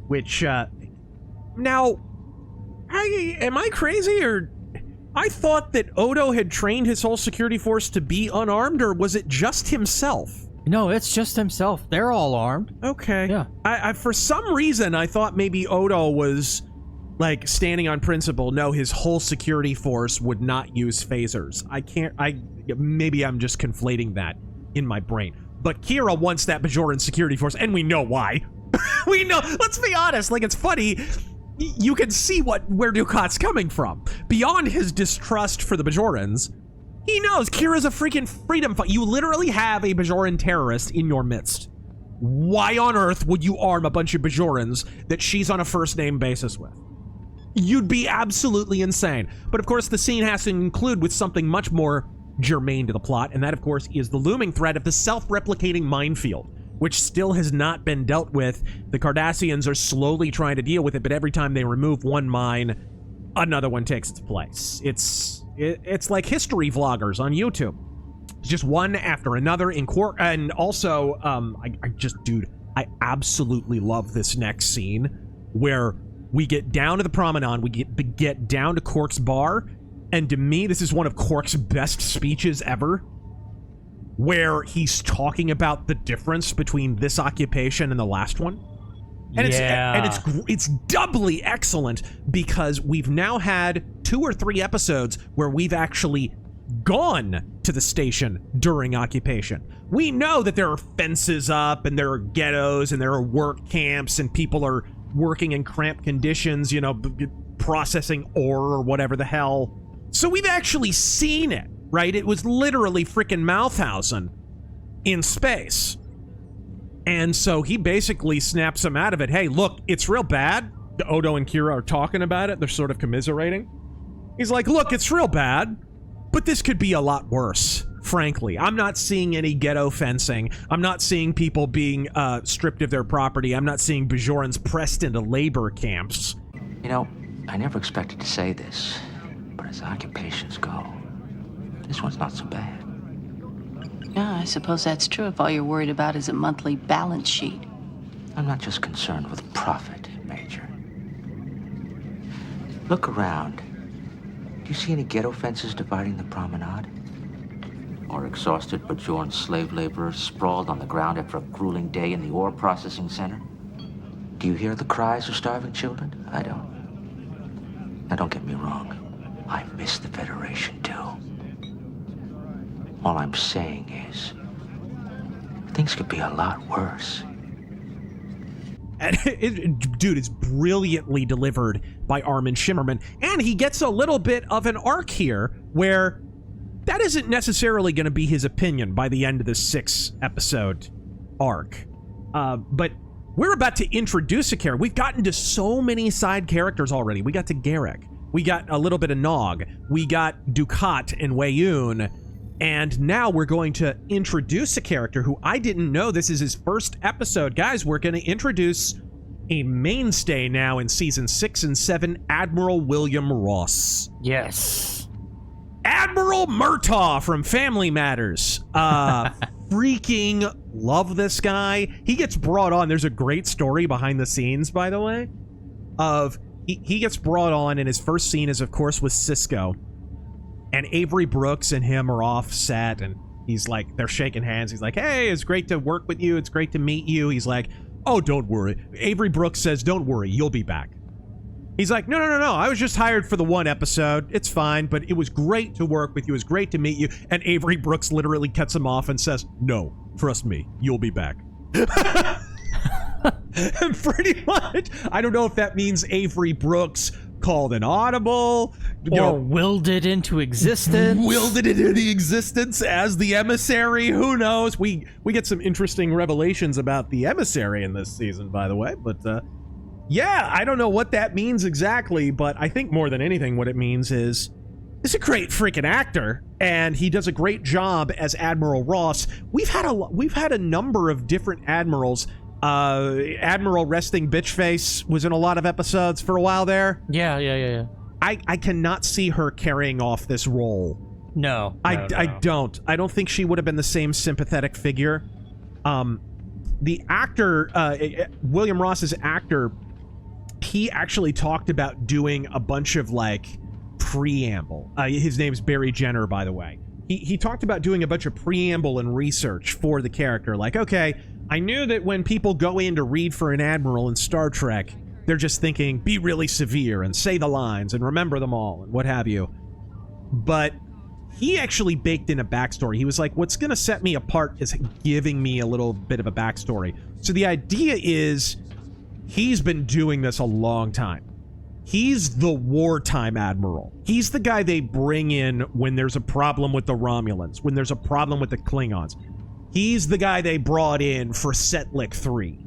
Speaker 8: Which, now, am I crazy, or... I thought that Odo had trained his whole security force to be unarmed, or was it just himself?
Speaker 9: No, it's just himself. They're all armed.
Speaker 8: Okay.
Speaker 9: Yeah.
Speaker 8: I for some reason, I thought maybe Odo was, like, standing on principle. No, his whole security force would not use phasers. Maybe I'm just conflating that in my brain. But Kira wants that Bajoran security force, and we know why. We know, let's be honest, like, it's funny. You can see where Dukat's coming from. Beyond his distrust for the Bajorans, he knows Kira's a freaking freedom fighter. You literally have a Bajoran terrorist in your midst. Why on earth would you arm a bunch of Bajorans that she's on a first-name basis with? You'd be absolutely insane. But of course, the scene has to conclude with something much more germane to the plot, and that, of course, is the looming threat of the self-replicating minefield, which still has not been dealt with. The Cardassians are slowly trying to deal with it, but every time they remove one mine, another one takes its place. It's like history vloggers on YouTube. Just one after another in court. And also, I absolutely love this next scene where we get down to the promenade, we get down to Quark's bar, and to me, this is one of Quark's best speeches ever, where he's talking about the difference between this occupation and the last one. And it's doubly excellent because we've now had 2 or 3 episodes where we've actually gone to the station during occupation. We know that there are fences up and there are ghettos and there are work camps and people are working in cramped conditions, processing ore or whatever the hell. So we've actually seen it. Right? It was literally frickin' Mauthausen in space. And so he basically snaps him out of it. Hey, look, it's real bad. Odo and Kira are talking about it. They're sort of commiserating. He's like, look, it's real bad, but this could be a lot worse, frankly. I'm not seeing any ghetto fencing. I'm not seeing people being stripped of their property. I'm not seeing Bajorans pressed into labor camps.
Speaker 11: I never expected to say this, but as occupations go, this one's not so bad.
Speaker 5: Yeah, I suppose that's true if all you're worried about is a monthly balance sheet.
Speaker 11: I'm not just concerned with profit, Major. Look around. Do you see any ghetto fences dividing the promenade? Or exhausted Bajoran slave laborers sprawled on the ground after a grueling day in the ore processing center? Do you hear the cries of starving children? I don't. Now, don't get me wrong. I miss the Federation, too. All I'm saying is, things could be a lot worse.
Speaker 8: And dude, it's brilliantly delivered by Armin Shimmerman. And he gets a little bit of an arc here where that isn't necessarily going to be his opinion by the end of this 6-episode arc. But we're about to introduce a character. We've gotten to so many side characters already. We got to Garrick. We got a little bit of Nog. We got Dukat and Wei Yun. And now we're going to introduce a character who I didn't know this is his first episode. Guys, we're going to introduce a mainstay now in season 6 and 7, Admiral William Ross.
Speaker 9: Yes.
Speaker 8: Admiral Murtaugh from Family Matters. Freaking love this guy. He gets brought on. There's a great story behind the scenes, by the way, of he gets brought on, and his first scene is, of course, with Cisco. And Avery Brooks and him are off set, and he's like, they're shaking hands. He's like, hey, it's great to work with you. It's great to meet you. He's like, oh, don't worry. Avery Brooks says, don't worry, you'll be back. He's like, no. I was just hired for the one episode. It's fine, but it was great to work with you. It was great to meet you. And Avery Brooks literally cuts him off and says, no, trust me, you'll be back. And pretty much, I don't know if that means Avery Brooks called an audible,
Speaker 9: or willed it into existence.
Speaker 8: Willed it into existence as the emissary. Who knows? We get some interesting revelations about the emissary in this season, by the way. But yeah, I don't know what that means exactly, but I think more than anything what it means is he's a great freaking actor, and he does a great job as Admiral Ross. We've had a number of different admirals. Admiral Resting Bitchface was in a lot of episodes for a while there.
Speaker 9: Yeah.
Speaker 8: I cannot see her carrying off this role.
Speaker 9: No.
Speaker 8: I don't think she would have been the same sympathetic figure. The actor, William Ross's actor, he actually talked about doing a bunch of like preamble. His name's Barry Jenner, by the way. He talked about doing a bunch of preamble and research for the character. Like, okay, I knew that when people go in to read for an admiral in Star Trek, they're just thinking, be really severe and say the lines and remember them all and what have you. But he actually baked in a backstory. He was like, what's going to set me apart is giving me a little bit of a backstory. So the idea is he's been doing this a long time. He's the wartime admiral. He's the guy they bring in when there's a problem with the Romulans, when there's a problem with the Klingons. He's the guy they brought in for Setlik 3,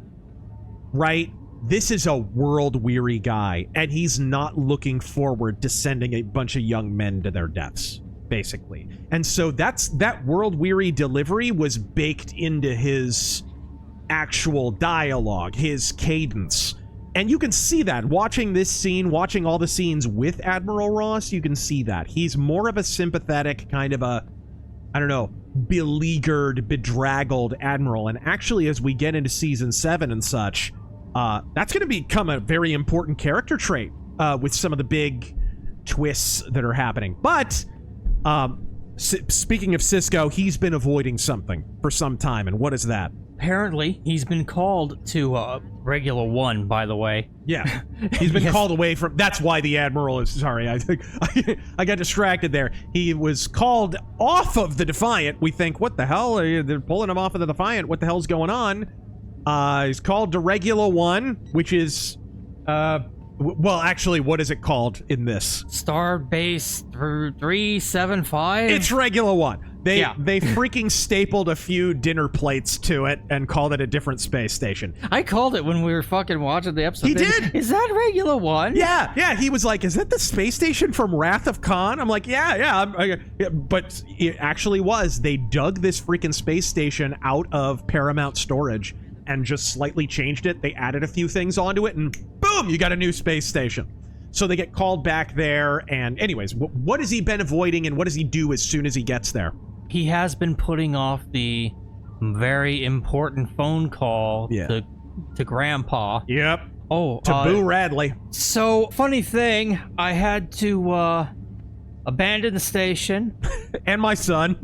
Speaker 8: right? This is a world-weary guy, and he's not looking forward to sending a bunch of young men to their deaths, basically. And so that world-weary delivery was baked into his actual dialogue, his cadence. And you can see that. Watching this scene, watching all the scenes with Admiral Ross, you can see that. He's more of a sympathetic kind of a, I don't know, beleaguered, bedraggled admiral. And actually, as we get into season 7 and such, that's going to become a very important character trait with some of the big twists that are happening. But speaking of Cisco, he's been avoiding something for some time. And what is that?
Speaker 9: Apparently, he's been called to Regular One, by the way.
Speaker 8: Yeah, he's been called away from... That's why the Admiral is... Sorry, I think I got distracted there. He was called off of the Defiant. We think, what the hell? They're pulling him off of the Defiant. What the hell's going on? He's called to Regular One, which is... well, actually, what is it called in this?
Speaker 9: Starbase 375?
Speaker 8: It's Regular One. They freaking stapled a few dinner plates to it and called it a different space station.
Speaker 9: I called it when we were fucking watching the episode.
Speaker 8: He did?
Speaker 9: Is that Regular One?
Speaker 8: Yeah. He was like, is that the space station from Wrath of Khan? I'm like, yeah. But it actually was. They dug this freaking space station out of Paramount storage and just slightly changed it. They added a few things onto it and boom, you got a new space station. So they get called back there. And anyways, what has he been avoiding and what does he do as soon as he gets there?
Speaker 9: He has been putting off the very important phone call to Grandpa.
Speaker 8: Yep.
Speaker 9: Oh,
Speaker 8: to Boo Radley.
Speaker 9: So, funny thing, I had to abandon the station.
Speaker 8: And my son.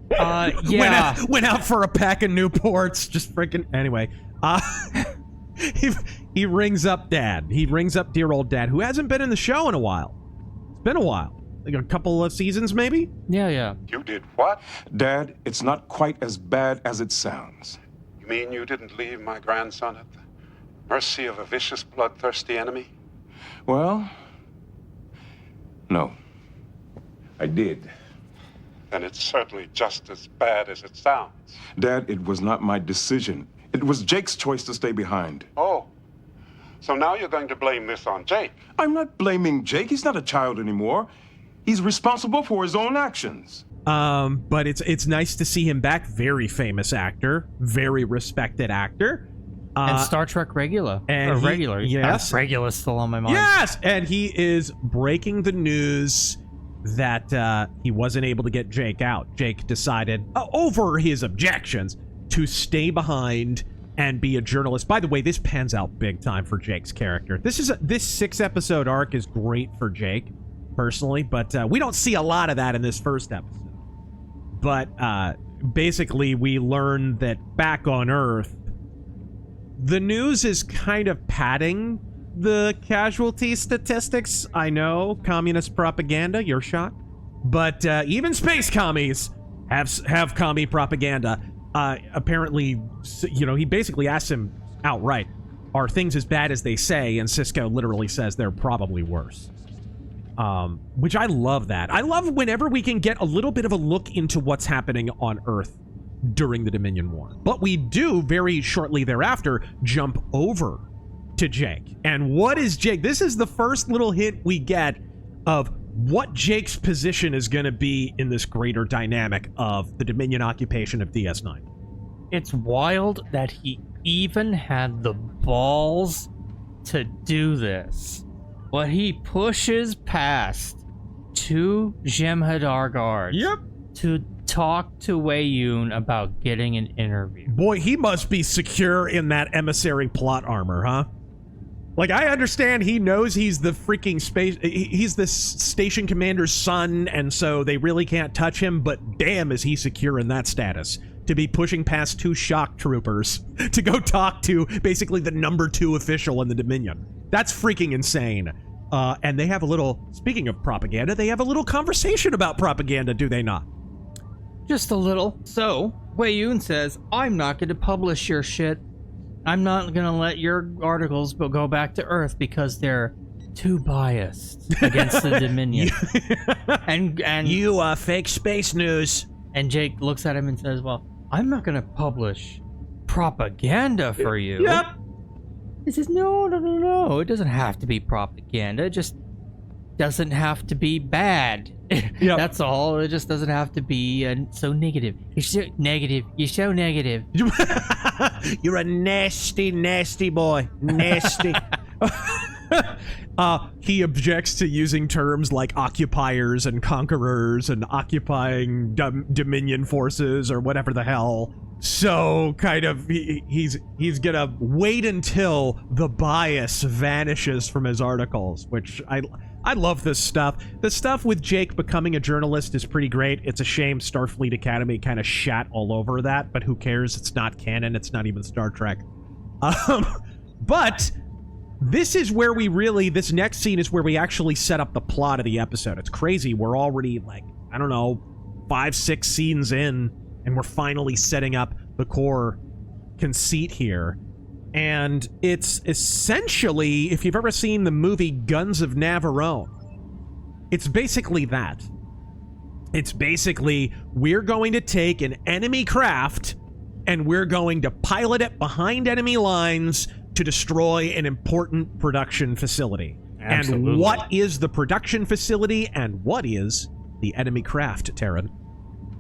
Speaker 9: Yeah.
Speaker 8: Went out for a pack of Newports. Just freaking... Anyway. He rings up Dad. He rings up dear old Dad, who hasn't been in the show in a while. It's been a while. Like a couple of seasons, maybe?
Speaker 9: Yeah.
Speaker 6: You did what?
Speaker 13: Dad, it's not quite as bad as it sounds.
Speaker 14: You mean you didn't leave my grandson at the mercy of a vicious, bloodthirsty enemy?
Speaker 13: Well, no. I did.
Speaker 14: Then it's certainly just as bad as it sounds.
Speaker 13: Dad, it was not my decision. It was Jake's choice to stay behind.
Speaker 14: Oh. So now you're going to blame this on Jake?
Speaker 13: I'm not blaming Jake. He's not a child anymore. He's responsible for his own actions.
Speaker 8: But it's nice to see him back. Very famous actor, very respected actor.
Speaker 9: And Star Trek regular. Yes. Regular's still on my mind.
Speaker 8: Yes! And he is breaking the news that he wasn't able to get Jake out. Jake decided, over his objections, to stay behind and be a journalist. By the way, this pans out big time for Jake's character. This 6-episode arc is great for Jake, personally, but we don't see a lot of that in this first episode. But basically, we learn that back on Earth, the news is kind of padding the casualty statistics. I know, communist propaganda, you're shocked. But even space commies have commie propaganda. Apparently, he basically asks him outright, are things as bad as they say? And Sisko literally says they're probably worse. Which I love that. I love whenever we can get a little bit of a look into what's happening on Earth during the Dominion War. But we do, very shortly thereafter, jump over to Jake. And what is Jake? This is the first little hint we get of what Jake's position is going to be in this greater dynamic of the Dominion occupation of DS9.
Speaker 9: It's wild that he even had the balls to do this. But he pushes past 2 Jem'Hadar guards.
Speaker 8: Yep.
Speaker 9: To talk to Wei Yun about getting an interview.
Speaker 8: Boy, he must be secure in that emissary plot armor, huh? Like, I understand he knows he's the freaking he's the station commander's son, and so they really can't touch him, but damn is he secure in that status. To be pushing past 2 shock troopers to go talk to basically the number 2 official in the Dominion. That's freaking insane. And they have a little, speaking of propaganda, they have a little conversation about propaganda, do they not?
Speaker 9: Just a little. So, Wei Yun says, I'm not going to publish your shit. I'm not going to let your articles go back to Earth because they're too biased against the Dominion. and
Speaker 8: you fake space news.
Speaker 9: And Jake looks at him and says, well, I'm not going to publish propaganda for you.
Speaker 8: Yep.
Speaker 9: He says, no. It doesn't have to be propaganda. It just doesn't have to be bad. Yep. That's all. It just doesn't have to be so negative. You're so negative. You're so negative.
Speaker 8: You're a nasty, nasty boy. Nasty. He objects to using terms like occupiers and conquerors and occupying Dominion forces or whatever the hell. So kind of he's gonna wait until the bias vanishes from his articles, which I love this stuff. The stuff with Jake becoming a journalist is pretty great. It's a shame Starfleet Academy kind of shat all over that, but who cares? It's not canon. It's not even Star Trek. But this is where this next scene is where we actually set up the plot of the episode. It's crazy. We're already like, I don't know, 5-6 scenes in, and we're finally setting up the core conceit here. And it's essentially, if you've ever seen the movie Guns of Navarone, it's basically that. It's basically, we're going to take an enemy craft and we're going to pilot it behind enemy lines to destroy an important production facility. Absolutely. And what is the production facility and what is the enemy craft, Taryn?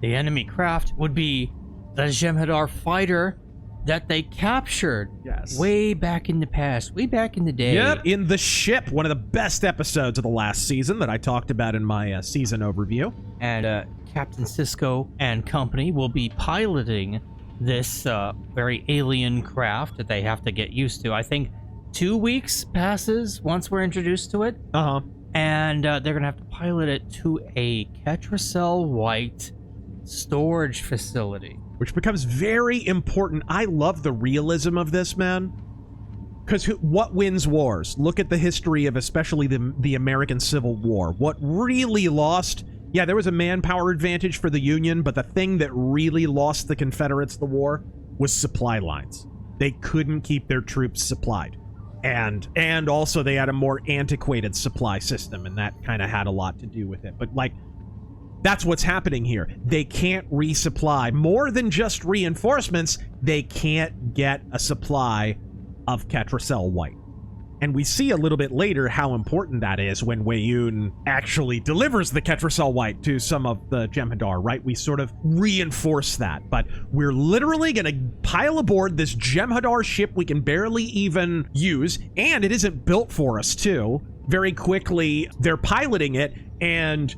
Speaker 9: The enemy craft would be the Jem'Hadar fighter that they captured way back in the past, way back in the day.
Speaker 8: Yep, in The Ship, one of the best episodes of the last season that I talked about in my season overview.
Speaker 9: And Captain Sisko and company will be piloting this very alien craft that they have to get used to. I think 2 weeks passes once we're introduced to it.
Speaker 8: Uh-huh.
Speaker 9: And they're going to have to pilot it to a Ketracel White storage facility.
Speaker 8: Which becomes very important. I love the realism of this, man. Because what wins wars? Look at the history of especially the American Civil War. What really lost? Yeah, there was a manpower advantage for the Union, but the thing that really lost the Confederates the war was supply lines. They couldn't keep their troops supplied. And also they had a more antiquated supply system, and that kind of had a lot to do with it. But like, that's what's happening here. They can't resupply. More than just reinforcements, they can't get a supply of Ketracel White. And we see a little bit later how important that is when Wei-Yun actually delivers the Ketracel White to some of the Jem'Hadar, right? We sort of reinforce that. But we're literally going to pile aboard this Jem'Hadar ship we can barely even use, and it isn't built for us, too. Very quickly, they're piloting it, and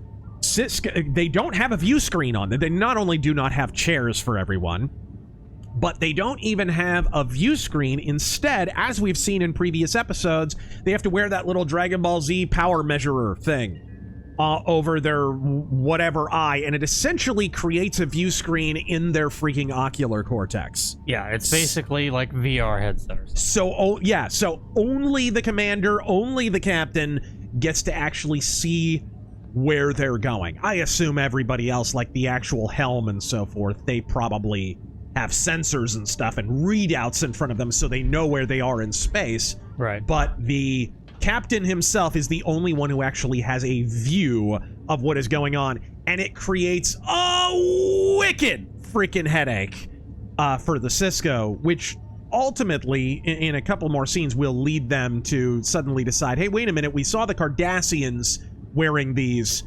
Speaker 8: they don't have a view screen on them. They not only do not have chairs for everyone, but they don't even have a view screen. Instead, as we've seen in previous episodes, they have to wear that little Dragon Ball Z power measurer thing over their whatever eye, and it essentially creates a view screen in their freaking ocular cortex.
Speaker 9: Yeah, it's basically like VR headset or something.
Speaker 8: So, so only the commander, only the captain gets to actually see where they're going. I assume everybody else, like the actual helm and so forth, they probably have sensors and stuff and readouts in front of them so they know where they are in space.
Speaker 9: Right.
Speaker 8: But the captain himself is the only one who actually has a view of what is going on, and it creates a wicked freaking headache for the Cisco, which ultimately, in a couple more scenes, will lead them to suddenly decide, hey, wait a minute, we saw the Cardassians wearing these,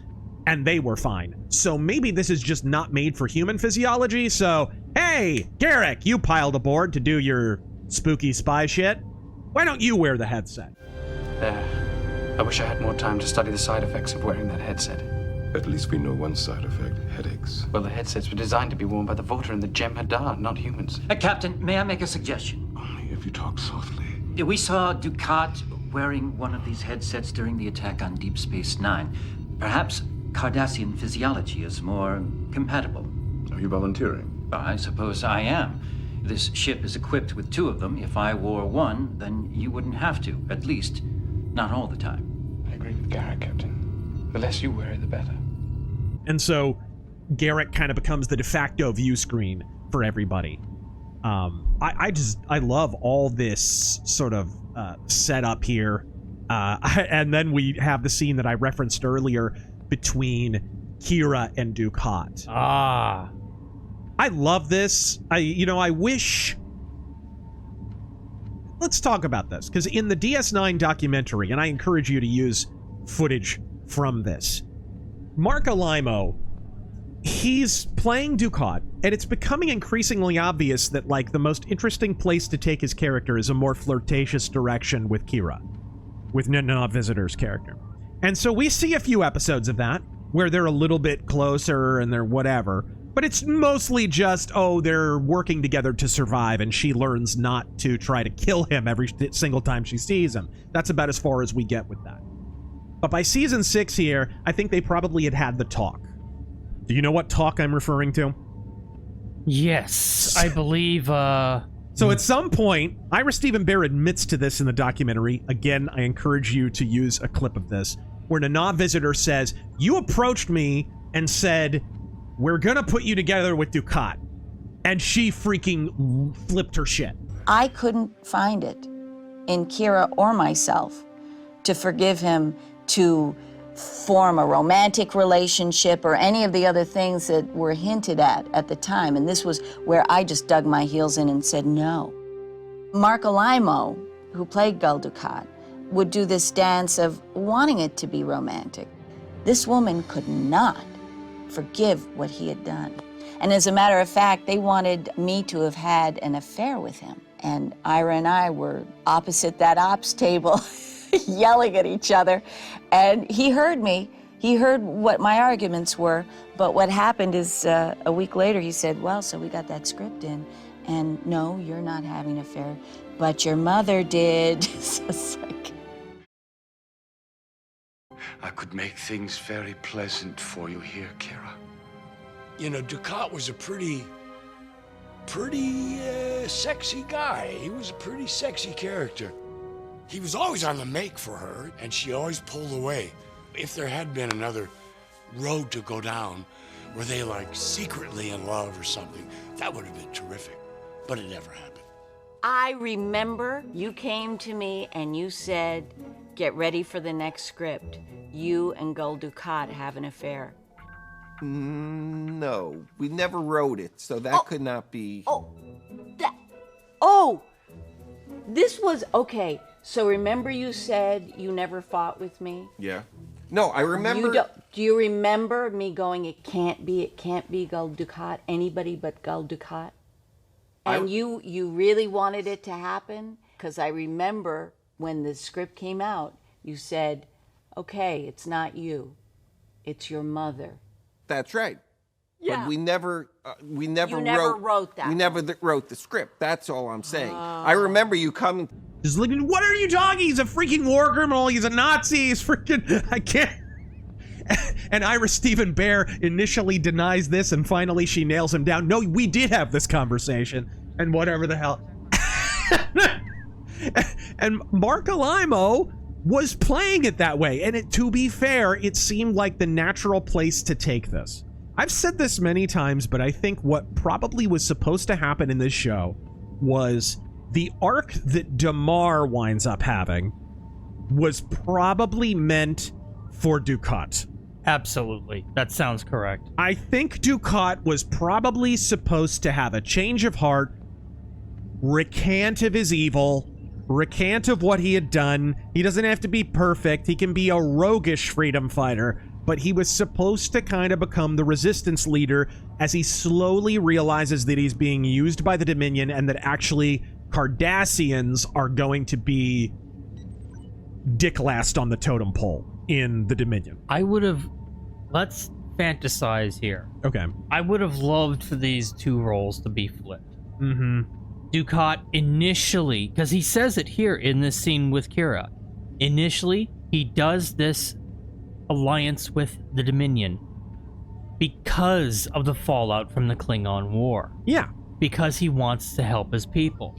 Speaker 8: and they were fine. So maybe this is just not made for human physiology, so, hey, Garrick, you piled aboard to do your spooky spy shit. Why don't you wear the headset?
Speaker 4: I wish I had more time to study the side effects of wearing that headset.
Speaker 13: At least we know one side effect, headaches.
Speaker 4: Well, the headsets were designed to be worn by the voter and the Jem'Hadar, not humans.
Speaker 11: Captain, may I make a suggestion?
Speaker 13: Only if you talk softly.
Speaker 11: We saw Dukat wearing one of these headsets during the attack on Deep Space Nine. Perhaps Cardassian physiology is more compatible.
Speaker 13: Are you volunteering?
Speaker 11: I suppose I am. This ship is equipped with two of them. If I wore one, then you wouldn't have to. At least, not all the time.
Speaker 4: I agree with Garrick, Captain. The less you wear it, the better.
Speaker 8: And so Garrick kind of becomes the de facto view screen for everybody. I love all this sort of setup here. And then we have the scene that I referenced earlier between Kira and Dukat. I love this. I wish... Let's talk about this, because in the DS9 documentary, and I encourage you to use footage from this, Mark Alimo, he's playing Dukat, and it's becoming increasingly obvious that, like, the most interesting place to take his character is a more flirtatious direction with Kira, with Nana Visitor's character. And so we see a few episodes of that, where they're a little bit closer and they're whatever, but it's mostly just, oh, they're working together to survive, and she learns not to try to kill him every single time she sees him. That's about as far as we get with that. But by season 6 here, I think they probably had the talk. Do you know what talk I'm referring to?
Speaker 9: Yes, I believe,
Speaker 8: So at some point, Ira Stephen Bear admits to this in the documentary. Again, I encourage you to use a clip of this, where Nana Visitor says, you approached me and said, we're gonna put you together with Dukat. And she freaking flipped her shit.
Speaker 5: I couldn't find it in Kira or myself to forgive him, to form a romantic relationship or any of the other things that were hinted at the time. And this was where I just dug my heels in and said no. Mark Alimo, who played Gul Dukat, would do this dance of wanting it to be romantic. This woman could not forgive what he had done. And as a matter of fact, they wanted me to have had an affair with him. And Ira and I were opposite that ops table yelling at each other. And he heard me. He heard what my arguments were. But what happened is a week later, he said, well, so we got that script in. And no, you're not having an affair, but your mother did. So it's like...
Speaker 15: I could make things very pleasant for you here, Kira.
Speaker 16: You know, Dukat was a pretty sexy guy. He was a pretty sexy character. He was always on the make for her, and she always pulled away. If there had been another road to go down, were they like secretly in love or something, that would have been terrific. But it never happened.
Speaker 5: I remember you came to me and you said, get ready for the next script. You and Gul Dukat have an affair.
Speaker 7: No, we never wrote it, so that could not be...
Speaker 5: This was, okay, So remember you said you never fought with me?
Speaker 7: Yeah. No, I remember.
Speaker 5: Do you remember me going, it can't be Gul Dukat, anybody but Gul Dukat? And you really wanted it to happen? Because I remember when the script came out, you said, okay, it's not you, it's your mother.
Speaker 7: That's right.
Speaker 5: Yeah.
Speaker 7: But we never
Speaker 5: wrote that.
Speaker 7: We never wrote the script. That's all I'm saying. I remember you coming.
Speaker 8: Just looking, what are you talking? He's a freaking war criminal. He's a Nazi. He's freaking, I can't. And Ira Stephen Bear initially denies this, and finally she nails him down. No, we did have this conversation, and whatever the hell. And Mark Alimo was playing it that way, and to be fair, it seemed like the natural place to take this. I've said this many times, but I think what probably was supposed to happen in this show was the arc that Damar winds up having was probably meant for Dukat.
Speaker 9: Absolutely. That sounds correct.
Speaker 8: I think Dukat was probably supposed to have a change of heart, recant of his evil, recant of what he had done. He doesn't have to be perfect. He can be a roguish freedom fighter, but he was supposed to kind of become the resistance leader as he slowly realizes that he's being used by the Dominion and that actually Cardassians are going to be dick last on the totem pole in the Dominion.
Speaker 9: Let's fantasize here.
Speaker 8: Okay.
Speaker 9: I would have loved for these two roles to be flipped.
Speaker 8: Mm-hmm.
Speaker 9: Dukat initially, because he says it here in this scene with Kira, initially he does this alliance with the Dominion because of the fallout from the Klingon War.
Speaker 8: Yeah.
Speaker 9: Because he wants to help his people.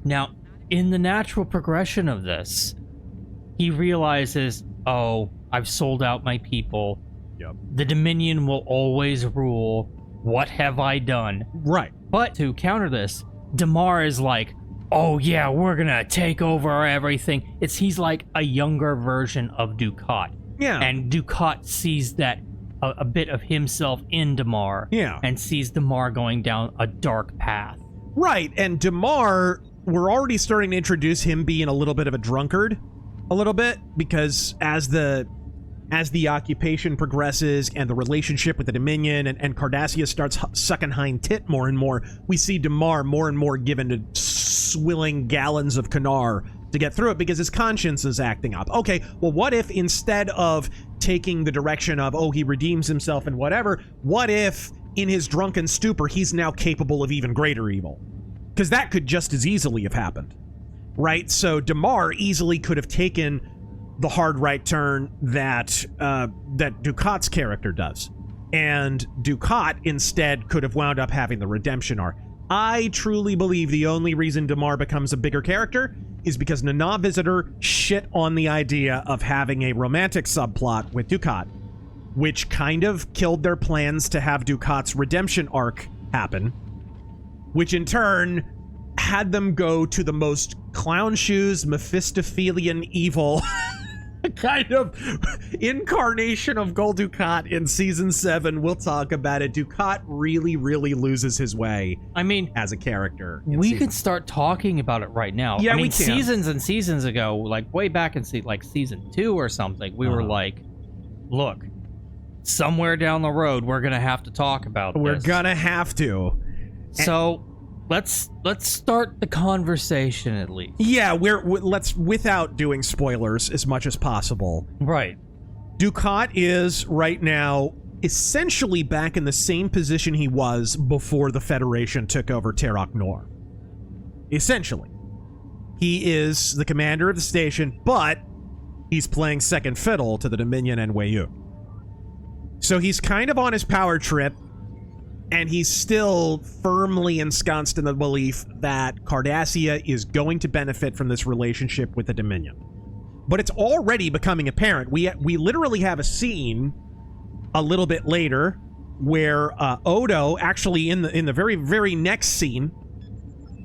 Speaker 9: Now, in the natural progression of this, he realizes, oh, I've sold out my people.
Speaker 8: Yep.
Speaker 9: The Dominion will always rule. What have I done?
Speaker 8: Right.
Speaker 9: But to counter this, Damar is like, oh yeah, we're gonna take over everything. He's like a younger version of Dukat.
Speaker 8: Yeah.
Speaker 9: And Dukat sees that a bit of himself in Damar.
Speaker 8: Yeah.
Speaker 9: And sees Damar going down a dark path.
Speaker 8: Right, and Damar, we're already starting to introduce him being a little bit of a drunkard, a little bit, because as the occupation progresses and the relationship with the Dominion and Cardassia starts sucking hind tit more and more, we see Damar more and more given to swilling gallons of Kanar to get through it because his conscience is acting up. Okay, well, what if instead of taking the direction of, oh, he redeems himself and whatever, what if in his drunken stupor he's now capable of even greater evil? Because that could just as easily have happened, right? So Damar easily could have taken the hard right turn that Dukat's character does, and Dukat instead could have wound up having the redemption arc. I truly believe the only reason Damar becomes a bigger character is because Nana Visitor shit on the idea of having a romantic subplot with Dukat, which kind of killed their plans to have Dukat's redemption arc happen, which in turn had them go to the most clown shoes, Mephistophelian evil kind of incarnation of Gul Dukat in season 7. We'll talk about it. Dukat really, really loses his way.
Speaker 9: I mean,
Speaker 8: as a character.
Speaker 9: We could start talking about it right now.
Speaker 8: Yeah,
Speaker 9: I mean,
Speaker 8: we can.
Speaker 9: Seasons and seasons ago, like way back in season 2 or something, we were like, look, somewhere down the road, we're gonna have to talk about this.
Speaker 8: We're gonna have to.
Speaker 9: So let's start the conversation at least.
Speaker 8: Yeah, let's, without doing spoilers as much as possible.
Speaker 9: Right.
Speaker 8: Dukat is right now essentially back in the same position he was before the Federation took over Terok Nor. Essentially. He is the commander of the station, but he's playing second fiddle to the Dominion and Weyu. So he's kind of on his power trip, and he's still firmly ensconced in the belief that Cardassia is going to benefit from this relationship with the Dominion. But it's already becoming apparent. We literally have a scene a little bit later where Odo, actually in the very, very next scene,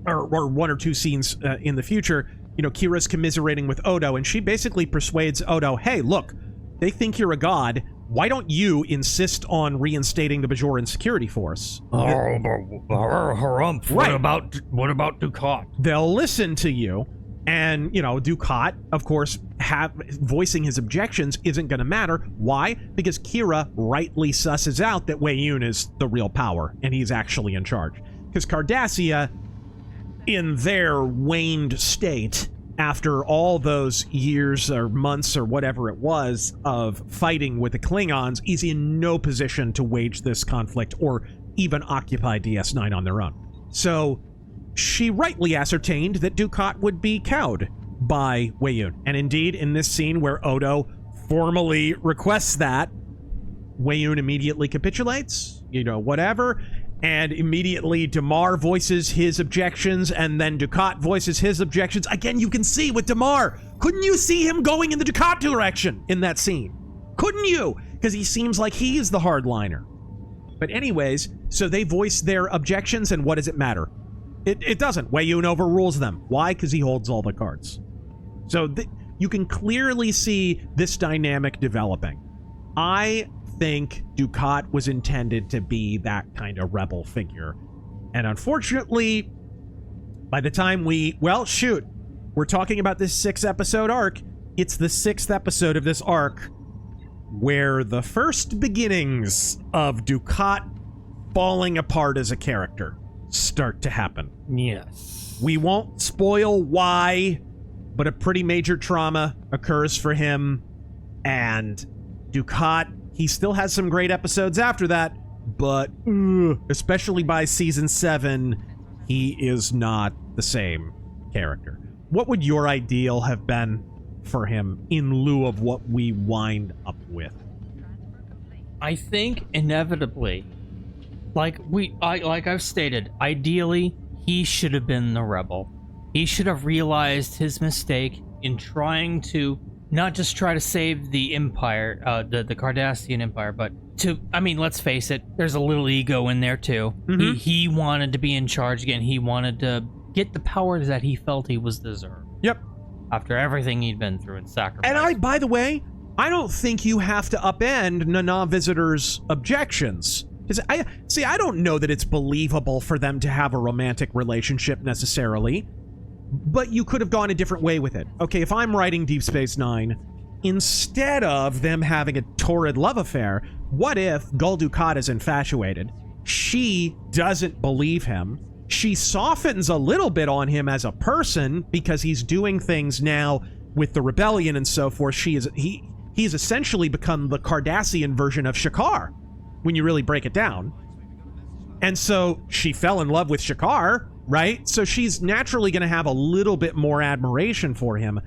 Speaker 8: or one or two scenes in the future, you know, Kira's commiserating with Odo, and she basically persuades Odo, hey, look, they think you're a god. Why don't you insist on reinstating the Bajoran security force?
Speaker 9: Harumph.
Speaker 8: Right.
Speaker 9: What about Dukat?
Speaker 8: They'll listen to you, And, you know, Dukat, of course, voicing his objections isn't going to matter. Why? Because Kira rightly susses out that Wei Yun is the real power, and he's actually in charge. Because Cardassia, in their waned state, after all those years or months or whatever it was of fighting with the Klingons, is in no position to wage this conflict or even occupy DS9 on their own. So she rightly ascertained that Dukat would be cowed by Wei Yun. And indeed, in this scene where Odo formally requests that, Wei Yun immediately capitulates, you know, whatever, and immediately Damar voices his objections, and then Dukat voices his objections. Again, you can see with Damar, couldn't you see him going in the Dukat direction in that scene? Couldn't you? Because he seems like he's the hardliner. But anyways, so they voice their objections, and what does it matter? It doesn't. Wei Yun overrules them. Why? Because he holds all the cards. So you can clearly see this dynamic developing. I think Dukat was intended to be that kind of rebel figure. And unfortunately, by the time we're talking about this 6-episode arc. It's the 6th episode of this arc where the first beginnings of Dukat falling apart as a character start to happen.
Speaker 9: Yes.
Speaker 8: We won't spoil why, but a pretty major trauma occurs for him, and Dukat, he still has some great episodes after that, but especially by season 7, he is not the same character. What would your ideal have been for him in lieu of what we wind up with?
Speaker 9: I think inevitably, like I've stated, ideally he should have been the rebel. He should have realized his mistake in trying to not just try to save the Empire, the Cardassian Empire, but to, I mean, let's face it, there's a little ego in there too.
Speaker 8: Mm-hmm.
Speaker 9: He wanted to be in charge again. He wanted to get the powers that he felt he was deserved.
Speaker 8: Yep.
Speaker 9: After everything he'd been through and sacrificed.
Speaker 8: And by the way, I don't think you have to upend Nana Visitor's objections. Because I don't know that it's believable for them to have a romantic relationship necessarily, but you could have gone a different way with it. Okay, if I'm writing Deep Space Nine, instead of them having a torrid love affair, what if Gul Dukat is infatuated? She doesn't believe him. She softens a little bit on him as a person because he's doing things now with the rebellion and so forth. He's essentially become the Cardassian version of Shakar, when you really break it down. And so she fell in love with Shakar, right? So she's naturally going to have a little bit more admiration for him.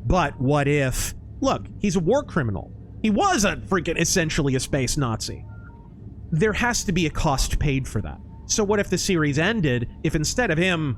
Speaker 8: But what if, look, he's a war criminal. He was a freaking essentially a space Nazi. There has to be a cost paid for that. So what if the series ended if instead of him,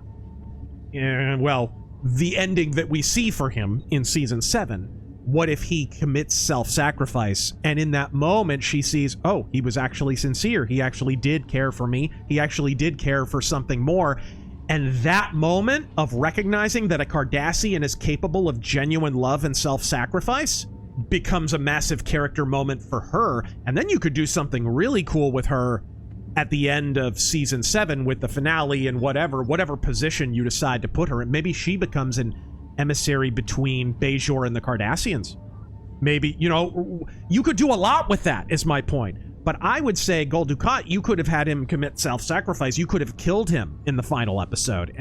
Speaker 8: the ending that we see for him in season 7, what if he commits self-sacrifice, and in that moment she sees, oh, he was actually sincere. He actually did care for me. He actually did care for something more. And that moment of recognizing that a Cardassian is capable of genuine love and self-sacrifice becomes a massive character moment for her. And then you could do something really cool with her at the end of season 7 with the finale and whatever position you decide to put her in. Maybe she becomes an emissary between Bajor and the Cardassians. Maybe, you could do a lot with that, is my point. But I would say Gul Dukat, you could have had him commit self-sacrifice. You could have killed him in the final episode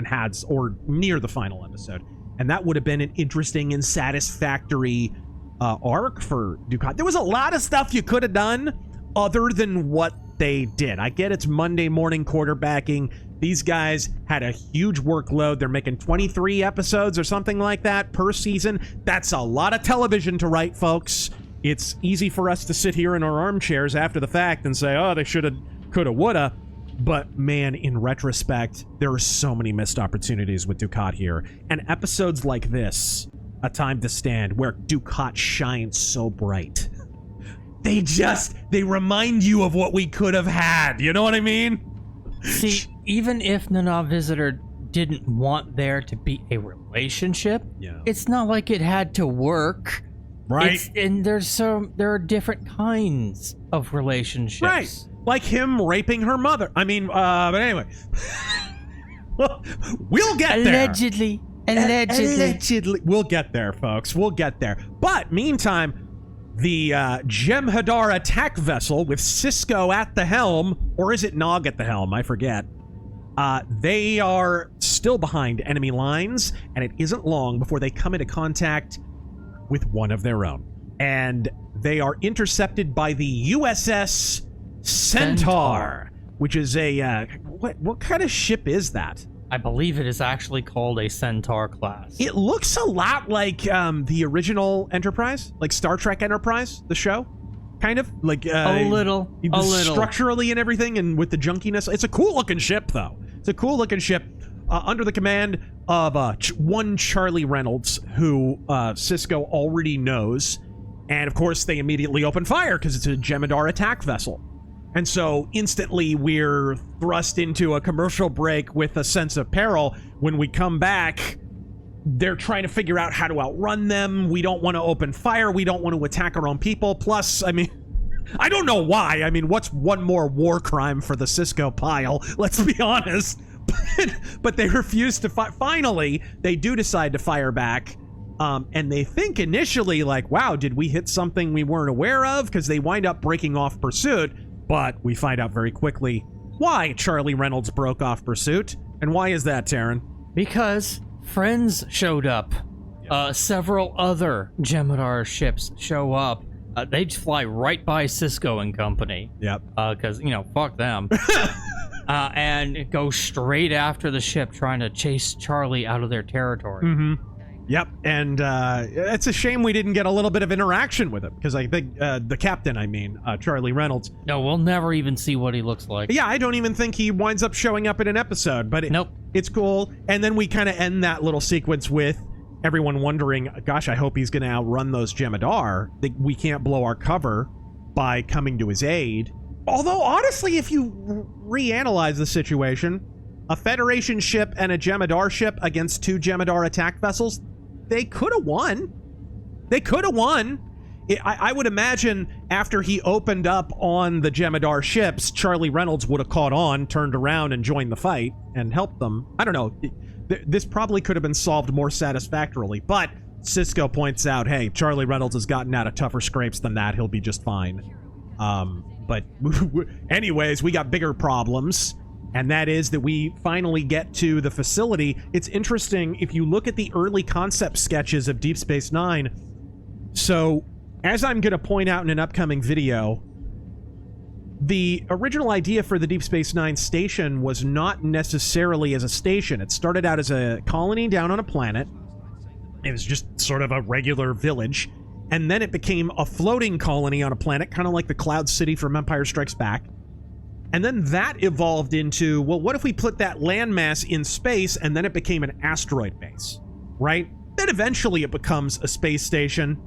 Speaker 8: or near the final episode. And that would have been an interesting and satisfactory arc for Dukat. There was a lot of stuff you could have done other than what they did. I get it's Monday morning quarterbacking. These guys had a huge workload. They're making 23 episodes or something like that per season. That's a lot of television to write, folks. It's easy for us to sit here in our armchairs after the fact and say, oh, they should have, could have, would have. But man, in retrospect, there are so many missed opportunities with Dukat here. And episodes like this, A Time to Stand, where Dukat shines so bright. They remind you of what we could have had. You know what I mean?
Speaker 9: See, even if Nana Visitor didn't want there to be a relationship, it's not like it had to work.
Speaker 8: Right.
Speaker 9: And there are different kinds of relationships.
Speaker 8: Right. Like him raping her mother. I mean, but anyway. We'll get there.
Speaker 9: Allegedly. Allegedly.
Speaker 8: We'll get there, folks. We'll get there. But meantime, the Jem'Hadar attack vessel with Cisco at the helm, or is it Nog at the helm? I forget. They are still behind enemy lines, and it isn't long before they come into contact with one of their own. And they are intercepted by the USS Centaur, which is a... what kind of ship is that?
Speaker 9: I believe it is actually called a Centaur class.
Speaker 8: It looks a lot like the original Enterprise, like Star Trek Enterprise, the show. Kind of like
Speaker 9: a little
Speaker 8: structurally and everything, and with the junkiness. It's a cool looking ship, though. It's a cool looking ship under the command of one Charlie Reynolds, who Cisco already knows, and of course they immediately open fire because it's a Jem'Hadar attack vessel. And so instantly we're thrust into a commercial break with a sense of peril. When we come back, they're trying to figure out how to outrun them. We don't want to open fire. We don't want to attack our own people. Plus, I mean, I don't know why. I mean, what's one more war crime for the Cisco pile? Let's be honest. But they refuse to fight. Finally, they do decide to fire back. And they think initially like, wow, did we hit something we weren't aware of? Because they wind up breaking off pursuit. But we find out very quickly why Charlie Reynolds broke off pursuit. And why is that, Taryn?
Speaker 9: Because friends showed up. Several other Jem'Hadar ships show up. They fly right by Cisco and company.
Speaker 8: Yep.
Speaker 9: Because, fuck them. And go straight after the ship, trying to chase Charlie out of their territory.
Speaker 8: Mm-hmm. Yep, and it's a shame we didn't get a little bit of interaction with him, because I think the captain, Charlie Reynolds.
Speaker 9: No, we'll never even see what he looks like.
Speaker 8: Yeah, I don't even think he winds up showing up in an episode, but
Speaker 9: nope.
Speaker 8: It's cool. And then we kind of end that little sequence with everyone wondering, gosh, I hope he's going to outrun those Jem'Hadar. We can't blow our cover by coming to his aid. Although, honestly, if you reanalyze the situation, a Federation ship and a Jem'Hadar ship against two Jem'Hadar attack vessels, they could have won. They could have won. I would imagine after he opened up on the Jem'Hadar ships, Charlie Reynolds would have caught on, turned around, and joined the fight and helped them. I don't know. This probably could have been solved more satisfactorily, but Cisco points out, hey, Charlie Reynolds has gotten out of tougher scrapes than that. He'll be just fine. But anyways, we got bigger problems. And that is that we finally get to the facility. It's interesting, if you look at the early concept sketches of Deep Space Nine, so as I'm going to point out in an upcoming video, the original idea for the Deep Space Nine station was not necessarily as a station. It started out as a colony down on a planet. It was just sort of a regular village. And then it became a floating colony on a planet, kind of like the Cloud City from Empire Strikes Back. And then that evolved into, well, what if we put that landmass in space, and then it became an asteroid base, right? Then eventually it becomes a space station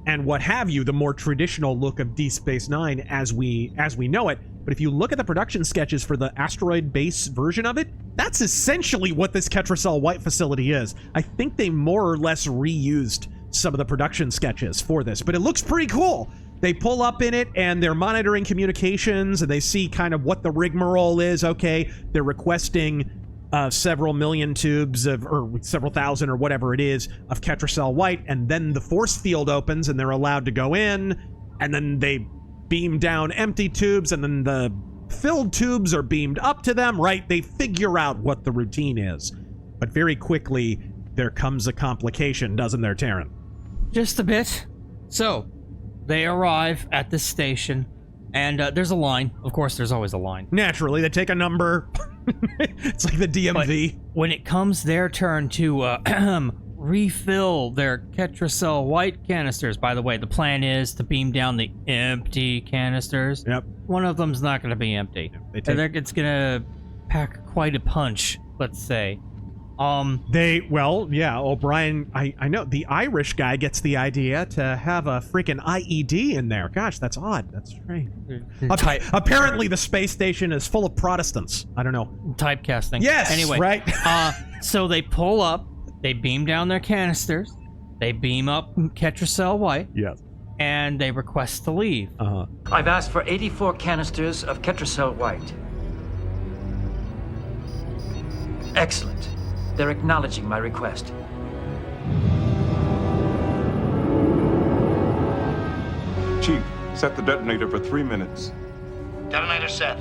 Speaker 8: and what have you, the more traditional look of Deep Space Nine as we know it. But if you look at the production sketches for the asteroid base version of it, that's essentially what this Ketracel White facility is. I think they more or less reused some of the production sketches for this, but it looks pretty cool. They pull up in it, and they're monitoring communications, and they see kind of what the rigmarole is. Okay, they're requesting several million tubes of, or several thousand, or whatever it is, of Ketracel White, and then the force field opens, and they're allowed to go in, and then they beam down empty tubes, and then the filled tubes are beamed up to them, right? They figure out what the routine is. But very quickly, there comes a complication, doesn't there, Taryn?
Speaker 9: Just a bit. So, they arrive at the station, and there's a line. Of course, there's always a line.
Speaker 8: Naturally, they take a number. It's like the DMV.
Speaker 9: But when it comes their turn to refill their Ketracel White canisters, by the way, the plan is to beam down the empty canisters.
Speaker 8: Yep.
Speaker 9: One of them's not going to be empty. It's going to pack quite a punch, let's say.
Speaker 8: O'Brien, I know, the Irish guy gets the idea to have a freaking IED in there. Gosh, that's odd. That's strange. Apparently the space station is full of Protestants. I don't know.
Speaker 9: Typecasting.
Speaker 8: Yes,
Speaker 9: anyway,
Speaker 8: right.
Speaker 9: So they pull up, they beam down their canisters, they beam up Ketracel White.
Speaker 8: Yes.
Speaker 9: And they request to leave.
Speaker 17: I've asked for 84 canisters of Ketracel White. Excellent. They're acknowledging my request.
Speaker 13: Chief, set the detonator for 3 minutes.
Speaker 17: Detonator set.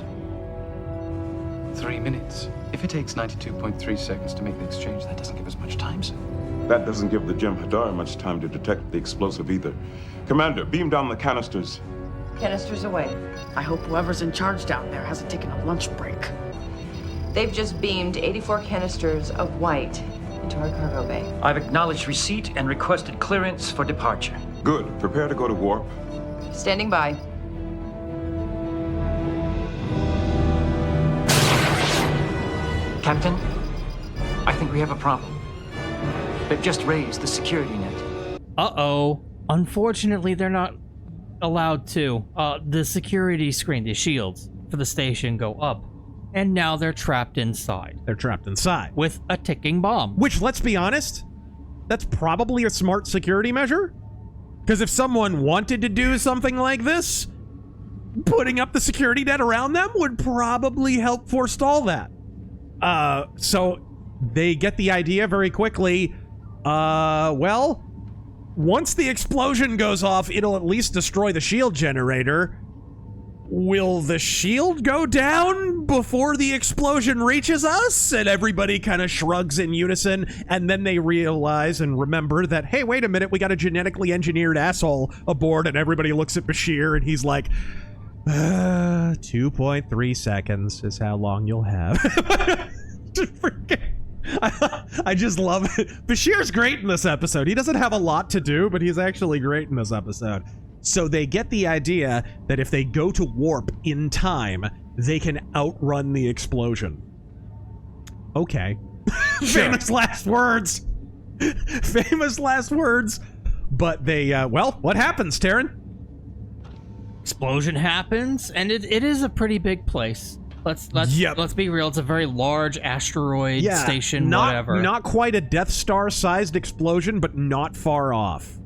Speaker 12: 3 minutes. If it takes 92.3 seconds to make the exchange, that doesn't give us much time, sir.
Speaker 13: That doesn't give the Jem'Hadar much time to detect the explosive either. Commander, beam down the canisters.
Speaker 18: Canisters away.
Speaker 19: I hope whoever's in charge down there hasn't taken a lunch break.
Speaker 18: They've just beamed 84 canisters of white into our cargo bay.
Speaker 17: I've acknowledged receipt and requested clearance for departure.
Speaker 13: Good. Prepare to go to warp.
Speaker 18: Standing by.
Speaker 17: Captain, I think we have a problem. They've just raised the security net.
Speaker 9: Uh-oh. Unfortunately, they're not allowed to. The security screen, the shields for the station go up. And now they're trapped inside.
Speaker 8: They're trapped inside.
Speaker 9: With a ticking bomb.
Speaker 8: Which, let's be honest, that's probably a smart security measure. Because if someone wanted to do something like this, putting up the security net around them would probably help forestall that. So they get the idea very quickly. Well, once the explosion goes off, it'll at least destroy the shield generator. Will the shield go down before the explosion reaches us? And everybody kind of shrugs in unison, and then they realize and remember that, hey, wait a minute, we got a genetically engineered asshole aboard, and everybody looks at Bashir, and he's like, 2.3 seconds is how long you'll have. I just love it. Bashir's great in this episode. He doesn't have a lot to do, but he's actually great in this episode. So they get the idea that if they go to warp in time, they can outrun the explosion. Okay. Sure. Famous last words. Famous last words. But they, well, what happens, Taryn?
Speaker 9: Explosion happens, and it is a pretty big place. Let's be real. It's a very large asteroid station, whatever.
Speaker 8: Not quite a Death Star-sized explosion, but not far off.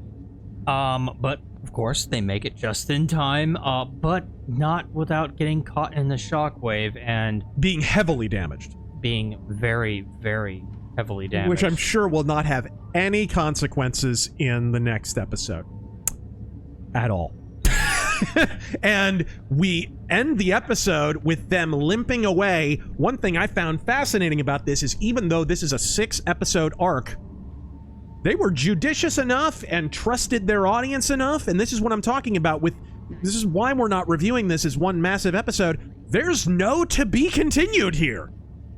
Speaker 9: But of course they make it just in time, but not without getting caught in the shockwave and
Speaker 8: being heavily damaged.
Speaker 9: Being very, very heavily damaged.
Speaker 8: Which I'm sure will not have any consequences in the next episode. At all. And we end the episode with them limping away. One thing I found fascinating about this is even though this is a 6-episode arc, they were judicious enough and trusted their audience enough, and this is what I'm talking about with, this is why we're not reviewing this as one massive episode. There's no to be continued here.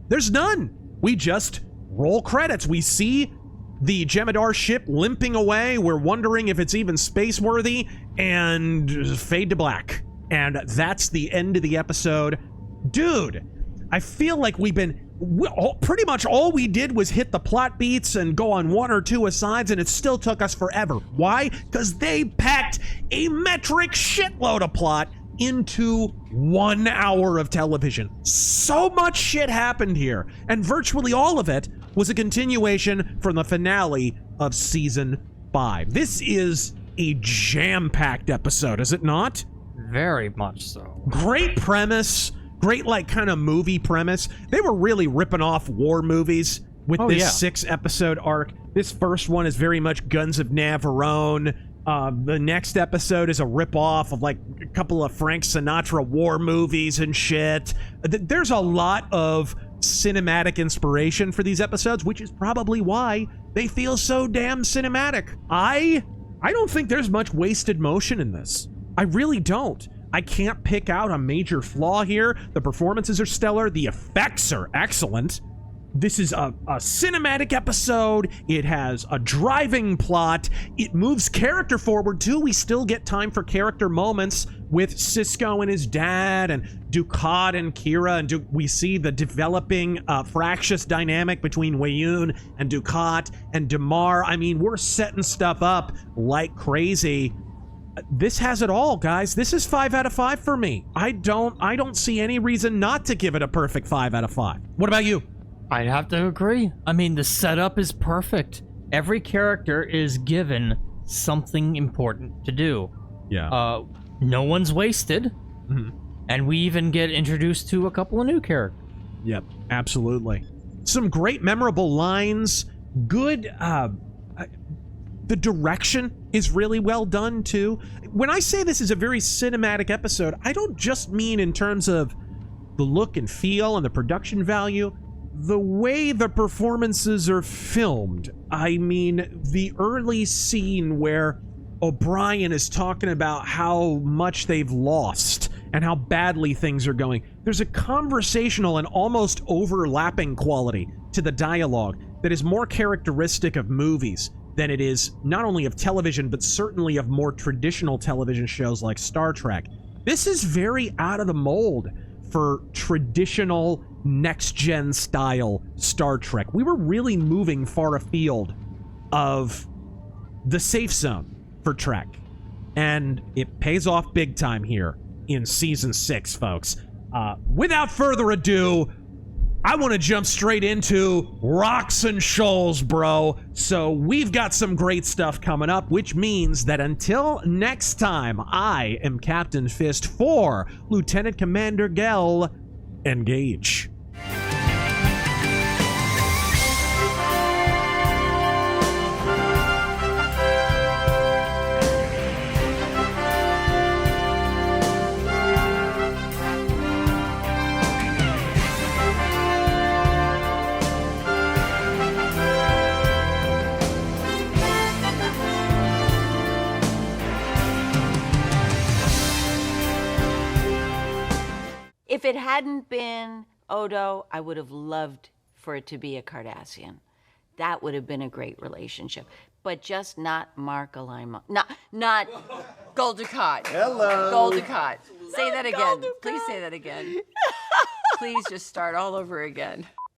Speaker 8: There's none. We just roll credits. We see the Jem'Hadar ship limping away. We're wondering if it's even space-worthy, and fade to black. And that's the end of the episode. Dude, I feel like pretty much all we did was hit the plot beats and go on one or two asides, and it still took us forever. Why? Because they packed a metric shitload of plot into 1 hour of television. So much shit happened here, and virtually all of it was a continuation from the finale of season 5. This is a jam-packed episode, is it not?
Speaker 9: Very much so.
Speaker 8: Great premise. Great, like, kind of movie premise. They were really ripping off war movies with this 6-episode arc. This first one is very much Guns of Navarone. The next episode is a rip-off of, like, a couple of Frank Sinatra war movies and shit. There's a lot of cinematic inspiration for these episodes, which is probably why they feel so damn cinematic. I don't think there's much wasted motion in this. I really don't. I can't pick out a major flaw here. The performances are stellar. The effects are excellent. This is a cinematic episode. It has a driving plot. It moves character forward, too. We still get time for character moments with Sisko and his dad, and Dukat and Kira, and we see the developing fractious dynamic between Weyoun and Dukat and Damar. I mean, we're setting stuff up like crazy. This has it all, guys. This is 5 out of 5 for me. I don't see any reason not to give it a perfect 5 out of 5. What about you?
Speaker 9: I'd have to agree. I mean, the setup is perfect. Every character is given something important to do.
Speaker 8: Yeah.
Speaker 9: No one's wasted. Mm-hmm. And we even get introduced to a couple of new characters.
Speaker 8: Yep, absolutely. Some great memorable lines. Good, the direction is really well done, too. When I say this is a very cinematic episode, I don't just mean in terms of the look and feel and the production value. The way the performances are filmed. I mean, the early scene where O'Brien is talking about how much they've lost and how badly things are going. There's a conversational and almost overlapping quality to the dialogue that is more characteristic of movies than it is not only of television, but certainly of more traditional television shows like Star Trek. This is very out of the mold for traditional next-gen style Star Trek. We were really moving far afield of the safe zone for Trek. And it pays off big time here in Season 6, folks. Without further ado, I want to jump straight into Rocks and Shoals, bro. So we've got some great stuff coming up, which means that until next time, I am Captain Fist for Lieutenant Commander Gell. Engage.
Speaker 5: If it hadn't been Odo, I would have loved for it to be a Cardassian. That would have been a great relationship. But just not Mark Alima. Not Gul Dukat.
Speaker 2: Hello.
Speaker 5: Gul Dukat. Say that again. Please say that again. Please just start all over again.